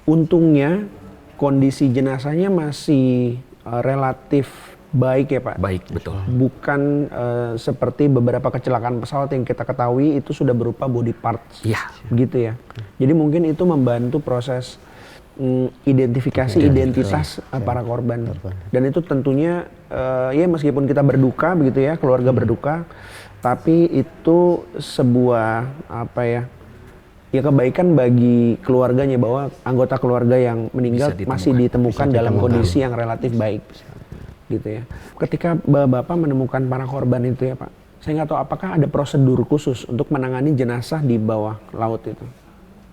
Untungnya kondisi jenazahnya masih relatif baik ya Pak? Baik, betul. Bukan seperti beberapa kecelakaan pesawat yang kita ketahui itu sudah berupa body parts. Ya. Gitu ya. Jadi mungkin itu membantu proses identifikasi identitas para korban. Dan itu tentunya ya meskipun kita berduka begitu ya, keluarga berduka, tapi itu sebuah ya kebaikan bagi keluarganya bahwa anggota keluarga yang meninggal masih ditemukan dalam kondisi yang relatif baik. Gitu ya. Ketika Bapak menemukan para korban itu ya Pak, saya nggak tahu apakah ada prosedur khusus untuk menangani jenazah di bawah laut itu.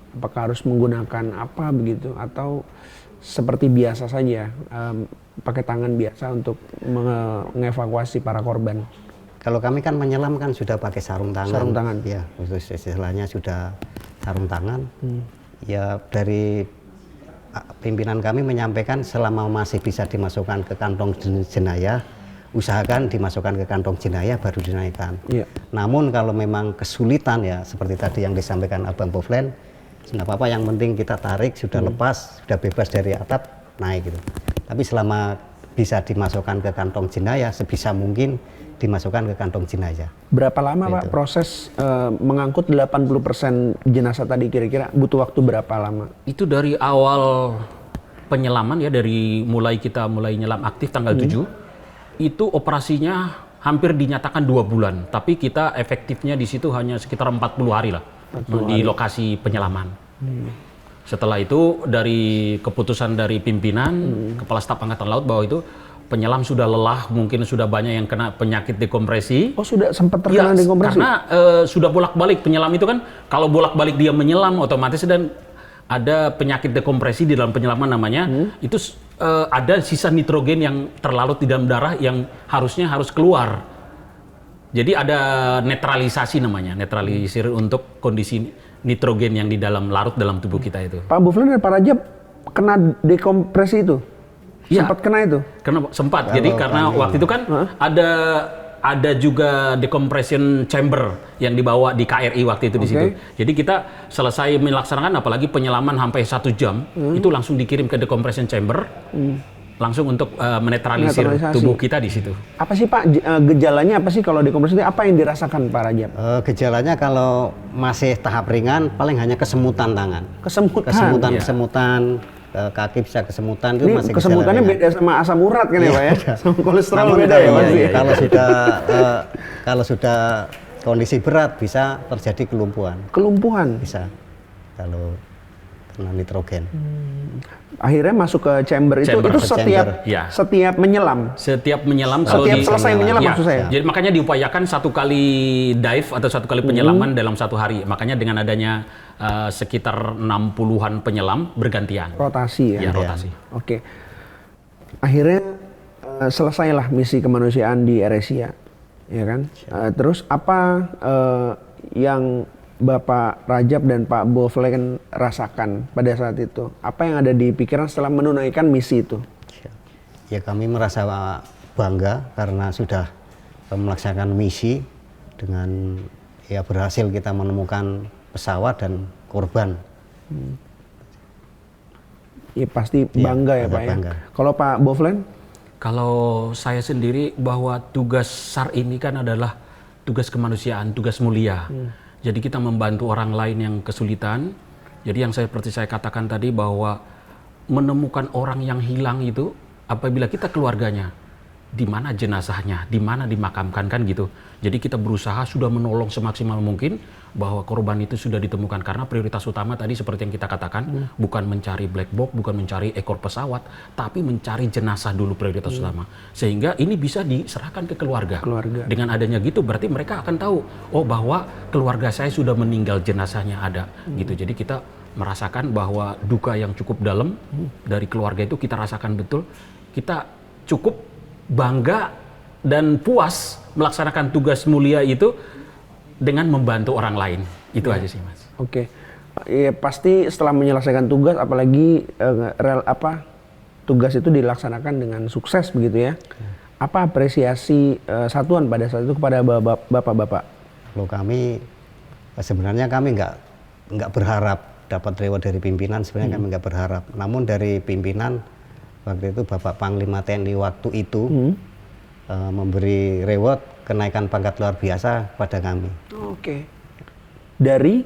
Apakah harus menggunakan apa begitu atau seperti biasa saja pakai tangan biasa untuk mengevakuasi para korban? Kalau kami kan menyelam kan sudah pakai sarung tangan. Sarung tangan. Ya, itu istilahnya sudah sarung tangan. Ya dari pimpinan kami menyampaikan selama masih bisa dimasukkan ke kantong jenayah, usahakan dimasukkan ke kantong jenayah baru dinaikkan. Yeah. Namun kalau memang kesulitan ya seperti tadi yang disampaikan Abang Boven, nggak apa-apa, yang penting kita tarik sudah lepas, sudah bebas dari atap, naik gitu. Tapi selama bisa dimasukkan ke kantong jenazah, sebisa mungkin dimasukkan ke kantong jenazah. Berapa lama Pak proses mengangkut 80% jenazah tadi, kira-kira butuh waktu berapa lama? Itu dari awal penyelaman ya, dari kita mulai nyelam aktif tanggal 7, itu operasinya hampir dinyatakan 2 bulan, tapi kita efektifnya di situ hanya sekitar 40 hari lah di lokasi penyelaman. Setelah itu dari keputusan dari pimpinan Kepala Staf Angkatan Laut bahwa itu penyelam sudah lelah, mungkin sudah banyak yang kena penyakit dekompresi. Oh, sudah sempat terkena dekompresi? Karena sudah bolak-balik penyelam itu kan, kalau bolak-balik dia menyelam otomatis dan ada penyakit dekompresi di dalam penyelaman namanya, itu ada sisa nitrogen yang terlarut di dalam darah yang harusnya harus keluar. Jadi ada netralisasi namanya, netralisir untuk kondisi nitrogen yang di dalam larut dalam tubuh kita itu. Pak Boflen dan Pak Rajab kena dekompresi itu? Ya, sempat kena itu? Sempat. Jadi karena waktu itu kan ada juga decompression chamber yang dibawa di KRI waktu itu di situ. Jadi kita selesai melaksanakan, apalagi penyelaman sampai 1 jam, itu langsung dikirim ke decompression chamber, langsung untuk menetralisir tubuh kita di situ. Apa sih Pak gejalanya, apa sih kalau dekompresi itu, apa yang dirasakan Pak Rajab? Gejalanya kalau masih tahap ringan paling hanya kesemutan tangan. Kesemutan, kaki bisa kesemutan, itu ini masih kesemutannya beda sama asam urat kan ya Pak ya? Sama kolesterol beda ya Mas? Kalau sudah kondisi berat bisa terjadi kelumpuhan. Kelumpuhan? Bisa, kalau kena nitrogen. Akhirnya masuk ke chamber itu setiap menyelam? Setiap menyelam, setiap selesai menyelam maksud saya? Jadi makanya diupayakan 1 kali dive atau 1 kali penyelaman dalam 1 hari. Makanya dengan adanya sekitar 60-an penyelam bergantian. Rotasi ya? Ya, rotasi. Oke. Akhirnya selesailah misi kemanusiaan di AirAsia, ya kan? Terus apa yang Bapak Rajab dan Pak Boflen rasakan pada saat itu? Apa yang ada di pikiran setelah menunaikan misi itu? Ya, kami merasa bangga karena sudah melaksanakan misi dengan ya berhasil kita menemukan pesawat dan korban. Ya pasti bangga ya Pak ya. Kalau Pak Boflen? Kalau saya sendiri bahwa tugas SAR ini kan adalah tugas kemanusiaan, tugas mulia. Jadi kita membantu orang lain yang kesulitan. Jadi yang seperti saya katakan tadi bahwa menemukan orang yang hilang itu, apabila kita keluarganya, di mana jenazahnya, di mana dimakamkan kan gitu. Jadi kita berusaha sudah menolong semaksimal mungkin bahwa korban itu sudah ditemukan, karena prioritas utama tadi seperti yang kita katakan bukan mencari black box, bukan mencari ekor pesawat, tapi mencari jenazah dulu prioritas utama. Sehingga ini bisa diserahkan ke keluarga. Dengan adanya gitu berarti mereka akan tahu, oh bahwa keluarga saya sudah meninggal, jenazahnya ada gitu. Jadi kita merasakan bahwa duka yang cukup dalam dari keluarga itu kita rasakan betul. Kita cukup bangga dan puas melaksanakan tugas mulia itu dengan membantu orang lain. Itu aja sih Mas. Oke. Ya, pasti setelah menyelesaikan tugas, apalagi tugas itu dilaksanakan dengan sukses begitu ya. Apa apresiasi satuan pada saat itu kepada bapak-bapak? Kalau kami sebenarnya kami nggak berharap dapat reward dari pimpinan, sebenarnya kami nggak berharap. Namun dari pimpinan waktu itu Bapak Panglima TNI waktu itu memberi reward kenaikan pangkat luar biasa pada kami. Oke. Dari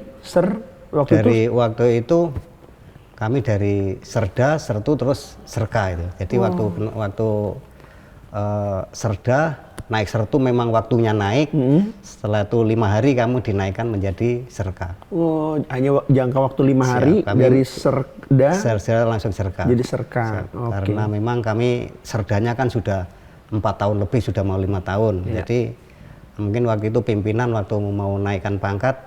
waktu itu kami dari Serda, Sertu terus Serka itu. Jadi waktu Serda naik Sertu memang waktunya naik. Setelah itu 5 hari kamu dinaikkan menjadi Serka. Oh, hanya jangka waktu 5 hari dari Serda langsung Serka. Jadi Serka. Karena memang kami Serdanya kan sudah 4 tahun lebih, sudah mau 5 tahun. Jadi mungkin waktu itu pimpinan waktu mau naikkan pangkat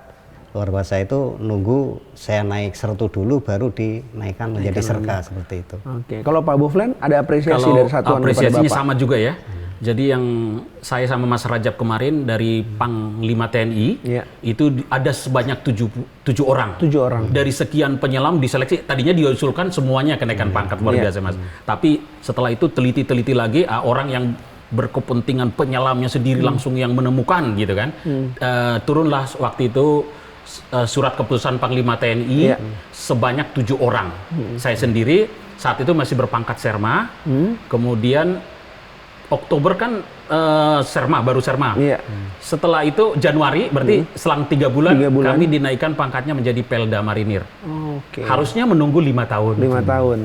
luar biasa itu nunggu saya naik Sertu dulu baru dinaikkan menjadi Serka seperti itu. Oke. Kalau Pak Boflen ada apresiasi dari satuan kepada Bapak? Apresiasinya sama juga ya. Jadi yang saya sama Mas Rajab kemarin dari Panglima TNI itu ada sebanyak 7 orang. 7 orang. Dari sekian penyelam diseleksi, tadinya diusulkan semuanya kenaikan pangkat luar biasa Mas. Tapi setelah itu teliti lagi orang yang berkepentingan penyelamnya sendiri langsung yang menemukan gitu kan. Turunlah waktu itu surat keputusan Panglima TNI sebanyak 7 orang. Saya sendiri saat itu masih berpangkat Serma, kemudian Oktober kan Serma, baru Serma. Setelah itu Januari, berarti selang 3 bulan, kami dinaikkan pangkatnya menjadi Pelda Marinir. Harusnya menunggu 5 tahun. 5 tahun.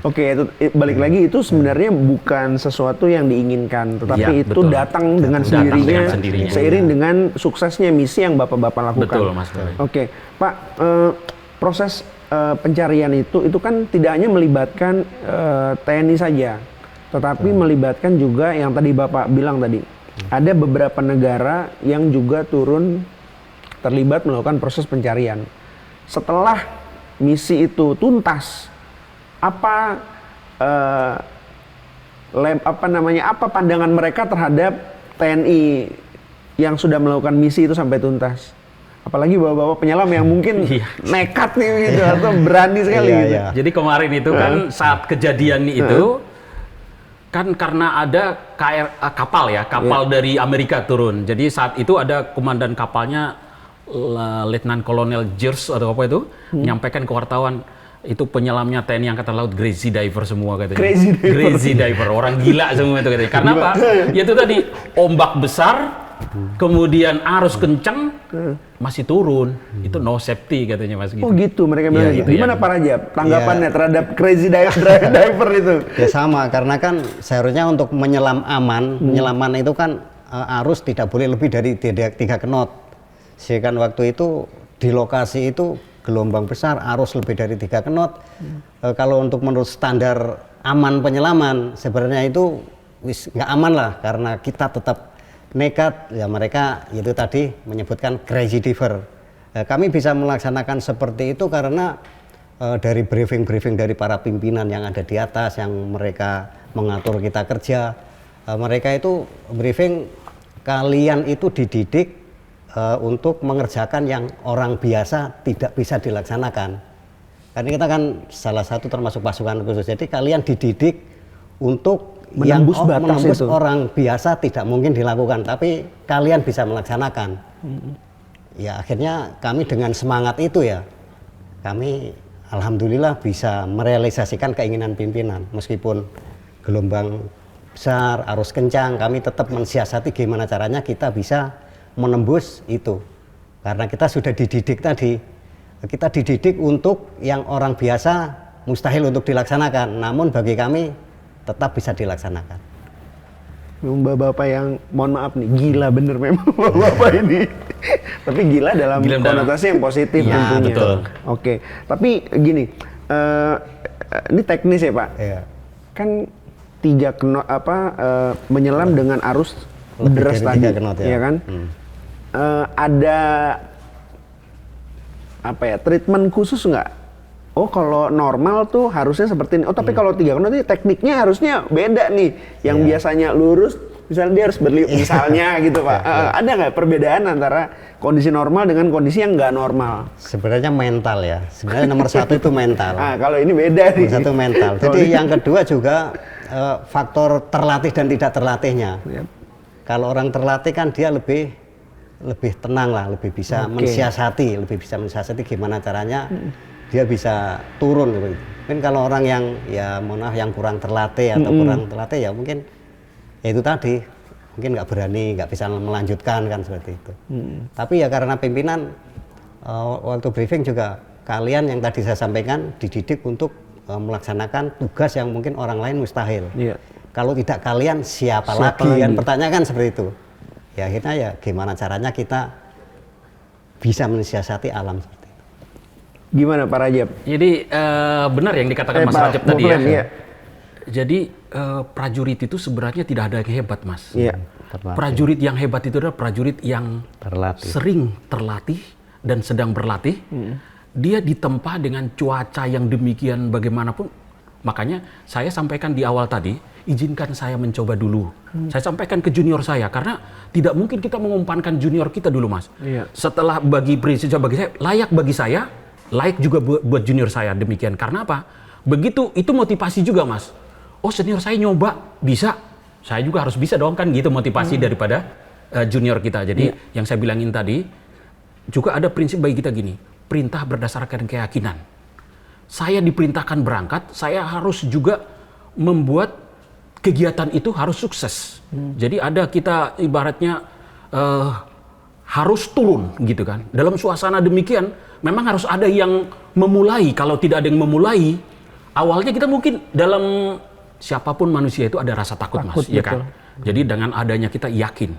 Oke, itu balik lagi, itu sebenarnya bukan sesuatu yang diinginkan, tetapi itu datang dengan sendirinya, seiring dengan suksesnya misi yang Bapak-bapak lakukan. Betul, Mas. Oke, Pak, proses pencarian itu kan tidak hanya melibatkan TNI saja, tetapi melibatkan juga yang tadi Bapak bilang tadi, ada beberapa negara yang juga turun terlibat melakukan proses pencarian. Setelah misi itu tuntas, apa pandangan mereka terhadap TNI yang sudah melakukan misi itu sampai tuntas? Apalagi bapak-bapak penyelam yang mungkin nekat nih gitu atau berani sekali gitu. Jadi kemarin itu kan saat kejadian itu kan karena ada kapal dari Amerika turun. Jadi saat itu ada komandan kapalnya Letnan Kolonel George atau apa itu menyampaikan ke wartawan, itu penyelamnya TNI Angkatan Laut crazy diver semua katanya. Crazy diver, orang gila semua itu katanya. Karena apa? Ya itu tadi, ombak besar, kemudian arus kencang, masih turun. Itu no safety katanya, Mas. Gitu. Oh gitu mereka bilang gitu. Gimana Pak Rajab tanggapannya terhadap crazy diver itu? Ya sama, karena kan seharusnya untuk menyelam aman, penyelaman itu kan arus tidak boleh lebih dari 3 knot. Sehingga waktu itu di lokasi itu gelombang besar, arus lebih dari 3 knot. Kalau untuk menurut standar aman penyelaman, sebenarnya itu nggak aman lah, karena kita tetap nekat. Ya mereka itu tadi menyebutkan crazy diver. Kami bisa melaksanakan seperti itu karena dari briefing dari para pimpinan yang ada di atas, yang mereka mengatur kita kerja. Mereka itu briefing, kalian itu dididik untuk mengerjakan yang orang biasa tidak bisa dilaksanakan. Karena kita kan salah satu termasuk pasukan khusus. Jadi kalian dididik untuk menembus orang biasa tidak mungkin dilakukan, tapi kalian bisa melaksanakan. Ya akhirnya kami dengan semangat itu ya, kami alhamdulillah bisa merealisasikan keinginan pimpinan. Meskipun gelombang besar, arus kencang, kami tetap mensiasati gimana caranya kita bisa menembus itu, karena kita sudah dididik tadi, kita dididik untuk yang orang biasa mustahil untuk dilaksanakan, namun bagi kami tetap bisa dilaksanakan. Bapak yang mohon maaf nih, gila bener memang bapak ini, tapi gila dalam konotasi yang positif tentunya. Betul. Oke, tapi gini, ini teknis ya Pak, kan 3 knot menyelam dengan arus deras tadi, ya kan? Ada treatment khusus nggak? Oh kalau normal tuh harusnya seperti ini. Oh tapi kalau 3 knot itu tekniknya harusnya beda nih. Yang biasanya lurus, misalnya dia harus misalnya gitu Pak. Ada nggak perbedaan antara kondisi normal dengan kondisi yang nggak normal? Sebenarnya mental ya. Sebenarnya nomor 1 itu mental. Kalau ini beda nih. Nomor 1 mental. Jadi yang kedua juga faktor terlatih dan tidak terlatihnya. Kalau orang terlatih kan dia lebih tenang lah, lebih bisa mensiasati gimana caranya dia bisa turun gitu. Mungkin kalau orang yang yang kurang terlatih atau kurang terlatih ya mungkin ya itu tadi, mungkin nggak berani, nggak bisa melanjutkan kan seperti itu. Tapi ya karena pimpinan waktu briefing juga kalian yang tadi saya sampaikan dididik untuk melaksanakan tugas yang mungkin orang lain mustahil. Kalau tidak kalian siapa lagi? Kan pertanyaan seperti itu. Ya akhirnya ya gimana caranya kita bisa mensiasati alam seperti itu. Gimana Pak Rajab? Jadi benar yang dikatakan Mas Rajab tadi ya. Jadi prajurit itu sebenarnya tidak ada yang hebat Mas. Prajurit yang hebat itu adalah prajurit yang sering terlatih dan sedang berlatih. Dia ditempa dengan cuaca yang demikian bagaimanapun. Makanya saya sampaikan di awal tadi, izinkan saya mencoba dulu. Saya sampaikan ke junior saya, karena tidak mungkin kita mengumpankan junior kita dulu Mas. Setelah bagi saya, layak bagi saya, layak juga buat junior saya, demikian. Karena apa? Begitu, itu motivasi juga Mas. Oh senior saya nyoba, bisa. Saya juga harus bisa dong kan gitu motivasi daripada junior kita. Jadi yang saya bilangin tadi, juga ada prinsip bagi kita gini, perintah berdasarkan keyakinan. Saya diperintahkan berangkat, saya harus juga membuat kegiatan itu harus sukses. Jadi ada kita ibaratnya harus turun gitu kan. Dalam suasana demikian, memang harus ada yang memulai. Kalau tidak ada yang memulai, awalnya kita mungkin dalam siapapun manusia itu ada rasa takut, Mas, ya kan. Jadi dengan adanya kita yakin,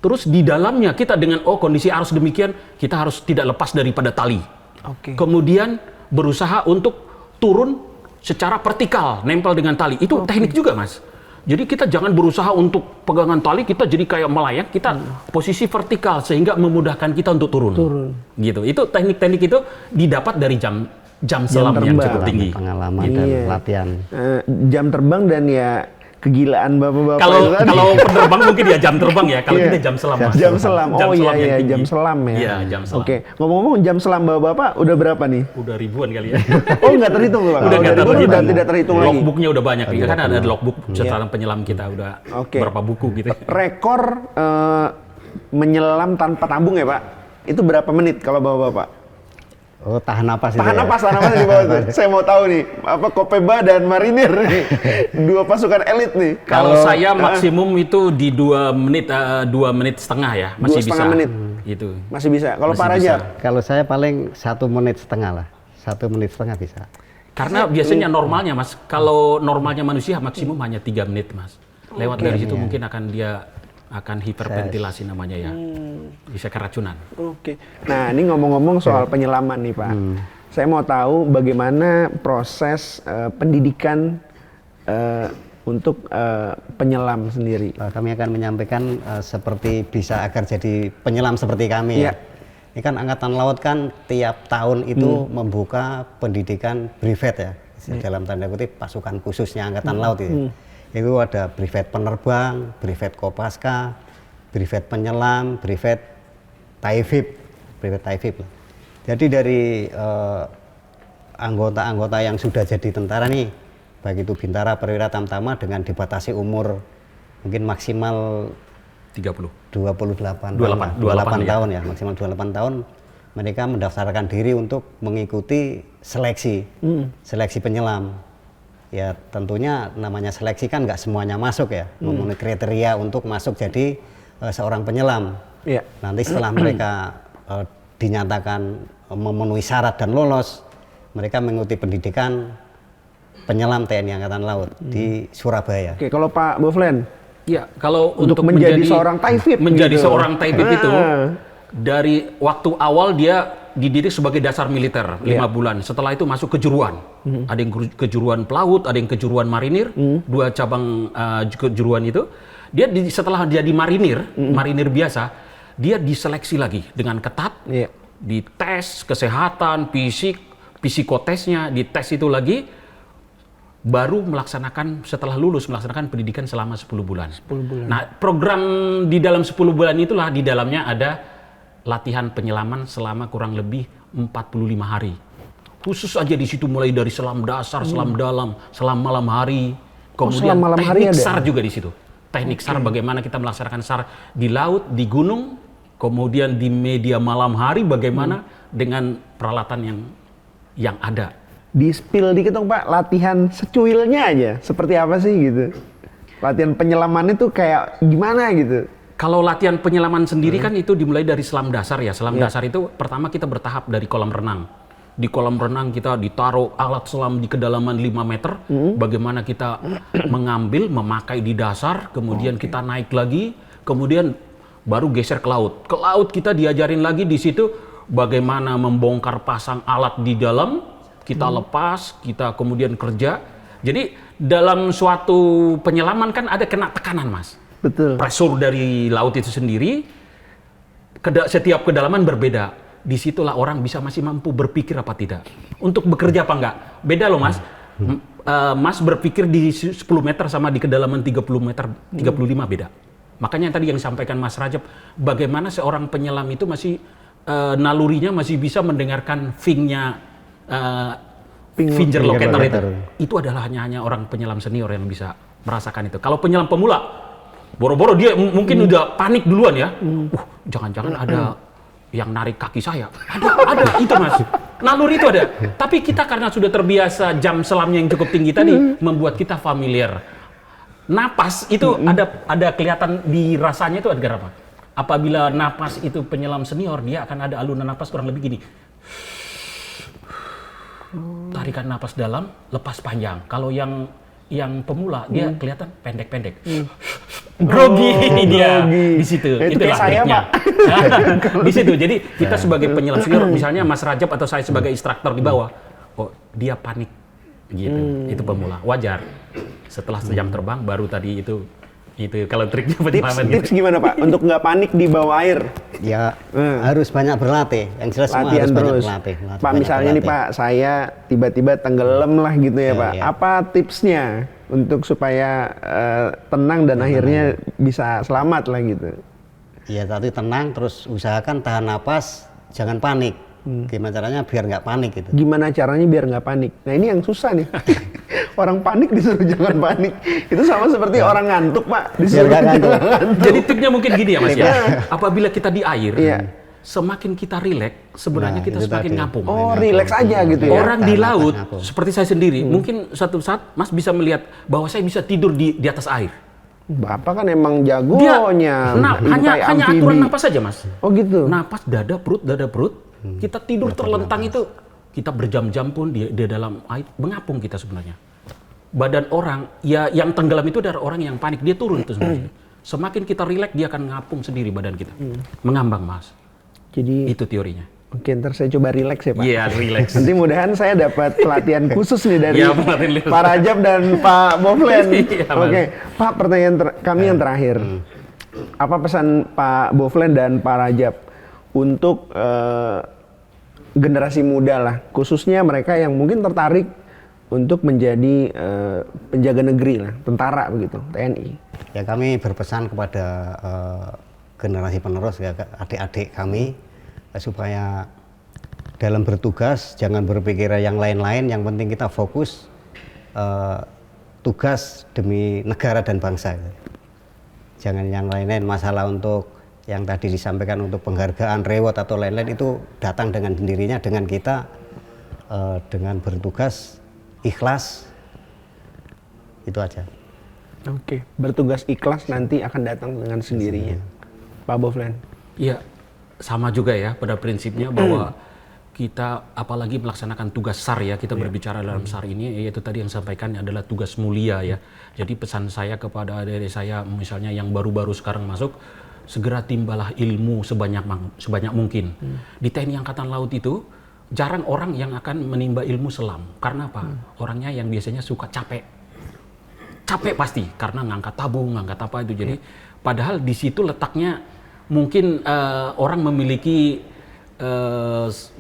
terus di dalamnya kita dengan kondisi arus demikian, kita harus tidak lepas daripada tali. Kemudian berusaha untuk turun secara vertikal, nempel dengan tali. Itu teknik juga, Mas. Jadi kita jangan berusaha untuk pegangan tali, kita jadi kayak melayang, kita posisi vertikal sehingga memudahkan kita untuk turun. Gitu. Itu teknik-teknik itu didapat dari jam selam yang cukup tinggi. Pengalaman dan latihan. Jam terbang dan ya kegilaan bapak-bapak. Kalau penerbang mungkin ya jam terbang ya. Kalau kita jam selam, Mas. Jam selam. Jam selam yang tinggi. Jam selam ya. Iya, jam selam. Oke. Ngomong-ngomong jam selam bapak-bapak udah berapa nih? Udah ribuan kali ya. Oh, nggak terhitung Pak. Udah nggak terhitung. Udah tidak terhitung lagi. Logbooknya udah banyak. Ya kan ada logbook catatan penyelam kita udah berapa buku gitu. Rekor menyelam tanpa tabung ya Pak. Itu berapa menit kalau bapak-bapak? Oh, tahan napas Tahan napas di bawah itu. Saya mau tahu nih, apa Kopeba dan Marinir nih, dua pasukan elit nih. Kalau saya maksimum itu di 2 menit, 2 menit setengah ya, masih 2,5 bisa. menit. Itu. Masih bisa. Kalau Masih Pak Rajab? Kalau saya paling 1 menit setengah lah. 1 menit setengah bisa. Karena biasanya normalnya, Mas, kalau normalnya manusia maksimum hanya 3 menit, Mas. Lewat dari situ mungkin dia akan hiperventilasi namanya ya. Bisa keracunan. Oke. Nah, ini ngomong-ngomong soal penyelaman nih, Pak. Saya mau tahu bagaimana proses pendidikan untuk penyelam sendiri. Kami akan menyampaikan seperti bisa agar jadi penyelam seperti kami ya. Ini kan Angkatan Laut kan tiap tahun itu membuka pendidikan brevet ya. Dalam tanda kutip pasukan khususnya Angkatan Laut itu. Itu ada brevet penerbang, brevet Kopaska, brevet penyelam, brevet Taifib. Jadi dari anggota-anggota yang sudah jadi tentara nih, baik itu Bintara, Perwira, Tamtama dengan dibatasi umur mungkin maksimal 28 tahun ya, maksimal 28 tahun mereka mendaftarkan diri untuk mengikuti seleksi penyelam. Ya tentunya namanya seleksi kan nggak semuanya masuk ya, memenuhi kriteria untuk masuk jadi seorang penyelam. Nanti setelah mereka dinyatakan memenuhi syarat dan lolos, mereka mengikuti pendidikan penyelam TNI Angkatan Laut di Surabaya. Oke, kalau Pak Boflen? Ya, kalau untuk menjadi seorang Taifib, itu dari waktu awal dia dididik sebagai dasar militer 5 bulan. Setelah itu masuk kejuruan. Ada yang kejuruan pelaut, ada yang kejuruan marinir, 2 cabang kejuruan itu. Dia setelah dia di marinir biasa, dia diseleksi lagi dengan ketat. Dites kesehatan, psikotesnya, dites itu lagi, baru setelah lulus melaksanakan pendidikan selama 10 bulan. Nah, program di dalam 10 bulan itulah di dalamnya ada latihan penyelaman selama kurang lebih 45 hari. Khusus aja di situ mulai dari selam dasar, selam dalam, selam malam hari, kemudian teknik SAR juga di situ. Teknik SAR bagaimana kita melaksanakan SAR di laut, di gunung, kemudian di media malam hari bagaimana dengan peralatan yang ada. Di-spill dikit dong Pak, latihan secuilnya aja seperti apa sih gitu? Latihan penyelaman itu kayak gimana gitu? Kalau latihan penyelaman sendiri kan itu dimulai dari selam dasar ya. Selam dasar itu pertama kita bertahap dari kolam renang. Di kolam renang kita ditaruh alat selam di kedalaman 5 meter. Bagaimana kita mengambil, memakai di dasar, kemudian kita naik lagi, kemudian baru geser ke laut. Ke laut kita diajarin lagi di situ bagaimana membongkar pasang alat di dalam, kita lepas, kita kemudian kerja. Jadi dalam suatu penyelaman kan ada kena tekanan, Mas. Betul. Pressure dari laut itu sendiri, setiap kedalaman berbeda. Disitulah orang bisa masih mampu berpikir apa tidak. Untuk bekerja apa enggak. Beda loh Mas. Mas berpikir di 10 meter sama di kedalaman 30 meter, 35 beda. Makanya tadi yang disampaikan Mas Rajab, bagaimana seorang penyelam itu masih nalurinya masih bisa mendengarkan pingnya finger locator itu. Itu adalah hanya orang penyelam senior yang bisa merasakan itu. Kalau penyelam pemula, Boro-boro dia mungkin udah panik duluan ya. Jangan-jangan ada yang narik kaki saya. Ada itu Mas. Naluri itu ada. Tapi kita karena sudah terbiasa jam selamnya yang cukup tinggi tadi membuat kita familiar. Napas itu ada kelihatan di rasanya itu agar apa? Apabila napas itu penyelam senior, dia akan ada alunan napas kurang lebih gini. Tarikan napas dalam, lepas panjang. Kalau yang pemula dia kelihatan pendek-pendek. Grogi dia di situ. Itulah triknya. Di situ. Jadi kita sebagai penyelam senior, misalnya Mas Rajab atau saya sebagai instruktur di bawah, oh dia panik gitu. Itu pemula. Wajar. Setelah sejam terbang baru tadi itu kalau triknya tips gimana Pak untuk nggak panik di bawah air? Ya harus banyak berlatih. Yang jelas semua harus banyak berlatih. Pak misalnya nih Pak, saya tiba-tiba tenggelam lah gitu ya Pak. Ya. Apa tipsnya untuk supaya tenang dan akhirnya bisa selamat lah gitu? Ya tadi tenang, terus usahakan tahan napas, jangan panik. Gimana caranya biar nggak panik gitu? Gimana caranya biar nggak panik? Nah ini yang susah nih. Orang panik disuruh jangan panik. Itu sama seperti orang ngantuk Pak, disuruh jangan ngantuk. Jadi triknya mungkin gini ya Mas ya. Apabila kita di air, semakin kita rileks, sebenarnya kita semakin ngapung. Oh rileks aja gitu ya. Orang di laut, seperti saya sendiri, mungkin suatu saat Mas bisa melihat bahwa saya bisa tidur di atas air. Bapak kan emang jagonya. Hanya aturan napas saja Mas. Oh gitu. Napas dada perut. Kita tidur terlentang itu, kita berjam-jam pun di dalam air, mengapung kita sebenarnya. Badan orang, ya yang tenggelam itu adalah orang yang panik, dia turun itu sebenarnya. Semakin kita rileks, dia akan ngapung sendiri badan kita. Mengambang Mas. Jadi itu teorinya. Oke, ntar saya coba rileks ya Pak. Iya, rileks. Nanti mudahan saya dapat pelatihan khusus nih dari Pak Rajab dan Pak Boflen. Oke, Pak pertanyaan kami yang terakhir. Apa pesan Pak Boflen dan Pak Rajab untuk generasi muda lah, khususnya mereka yang mungkin tertarik untuk menjadi penjaga negeri lah, tentara begitu, TNI. Ya kami berpesan kepada generasi penerus ya, adik-adik kami supaya dalam bertugas jangan berpikir yang lain-lain, yang penting kita fokus tugas demi negara dan bangsa. Jangan yang lain-lain, masalah untuk yang tadi disampaikan untuk penghargaan, reward atau lain-lain itu datang dengan sendirinya dengan kita dengan bertugas ikhlas, itu aja. Oke, bertugas ikhlas nanti akan datang dengan sendirinya. Pak Boflen. Iya, sama juga ya pada prinsipnya bahwa kita apalagi melaksanakan tugas SAR ya, kita berbicara dalam SAR ini, yaitu tadi yang sampaikan adalah tugas mulia ya. Jadi pesan saya kepada adik-adik saya misalnya yang baru-baru sekarang masuk, segera timbalah ilmu sebanyak mungkin. Di TNI Angkatan Laut itu jarang orang yang akan menimba ilmu selam. Karena apa? Orangnya yang biasanya suka capek pasti karena ngangkat tabung, ngangkat apa itu. Jadi padahal di situ letaknya mungkin orang memiliki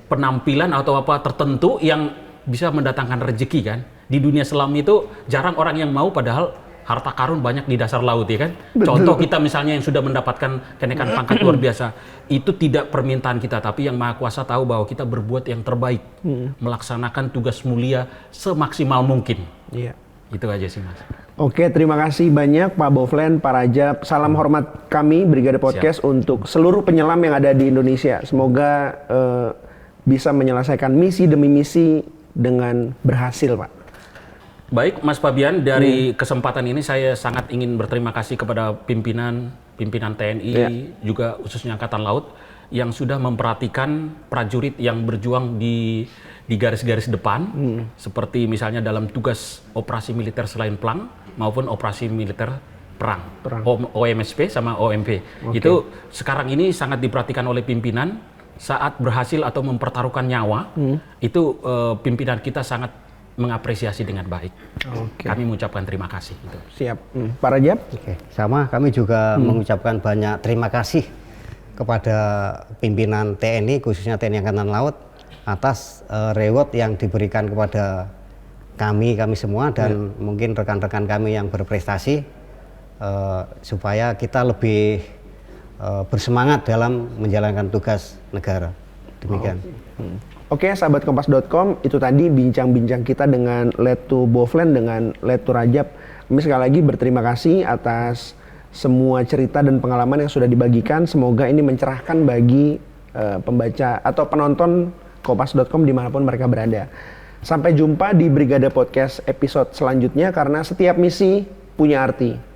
penampilan atau apa tertentu yang bisa mendatangkan rezeki kan. Di dunia selam itu jarang orang yang mau, padahal harta karun banyak di dasar laut ya kan. Betul. Contoh kita misalnya yang sudah mendapatkan kenaikan pangkat luar biasa, itu tidak permintaan kita, tapi yang Maha Kuasa tahu bahwa kita berbuat yang terbaik, melaksanakan tugas mulia semaksimal mungkin. Iya. Itu aja sih Mas. Oke, terima kasih banyak Pak Boflen, Pak Rajab. Salam hormat kami Brigade Podcast untuk seluruh penyelam yang ada di Indonesia. Semoga bisa menyelesaikan misi demi misi dengan berhasil, Pak. Baik, Mas Fabian, dari kesempatan ini saya sangat ingin berterima kasih kepada pimpinan TNI, juga khususnya Angkatan Laut, yang sudah memperhatikan prajurit yang berjuang di garis-garis depan, seperti misalnya dalam tugas operasi militer selain pelang maupun operasi militer perang. OMSP sama OMP. Itu sekarang ini sangat diperhatikan oleh pimpinan saat berhasil atau mempertaruhkan nyawa, itu pimpinan kita sangat mengapresiasi dengan baik. Kami mengucapkan terima kasih. Gitu. Siap. Pak Rajab? Sama, kami juga mengucapkan banyak terima kasih kepada pimpinan TNI, khususnya TNI Angkatan Laut, atas reward yang diberikan kepada kami semua dan mungkin rekan-rekan kami yang berprestasi, supaya kita lebih bersemangat dalam menjalankan tugas negara. Demikian. Oke, sahabat kompas.com, itu tadi bincang-bincang kita dengan Letu Boflen dengan Letu Rajab. Kami sekali lagi berterima kasih atas semua cerita dan pengalaman yang sudah dibagikan. Semoga ini mencerahkan bagi pembaca atau penonton Kompas.com dimanapun mereka berada. Sampai jumpa di Brigade Podcast episode selanjutnya, karena setiap misi punya arti.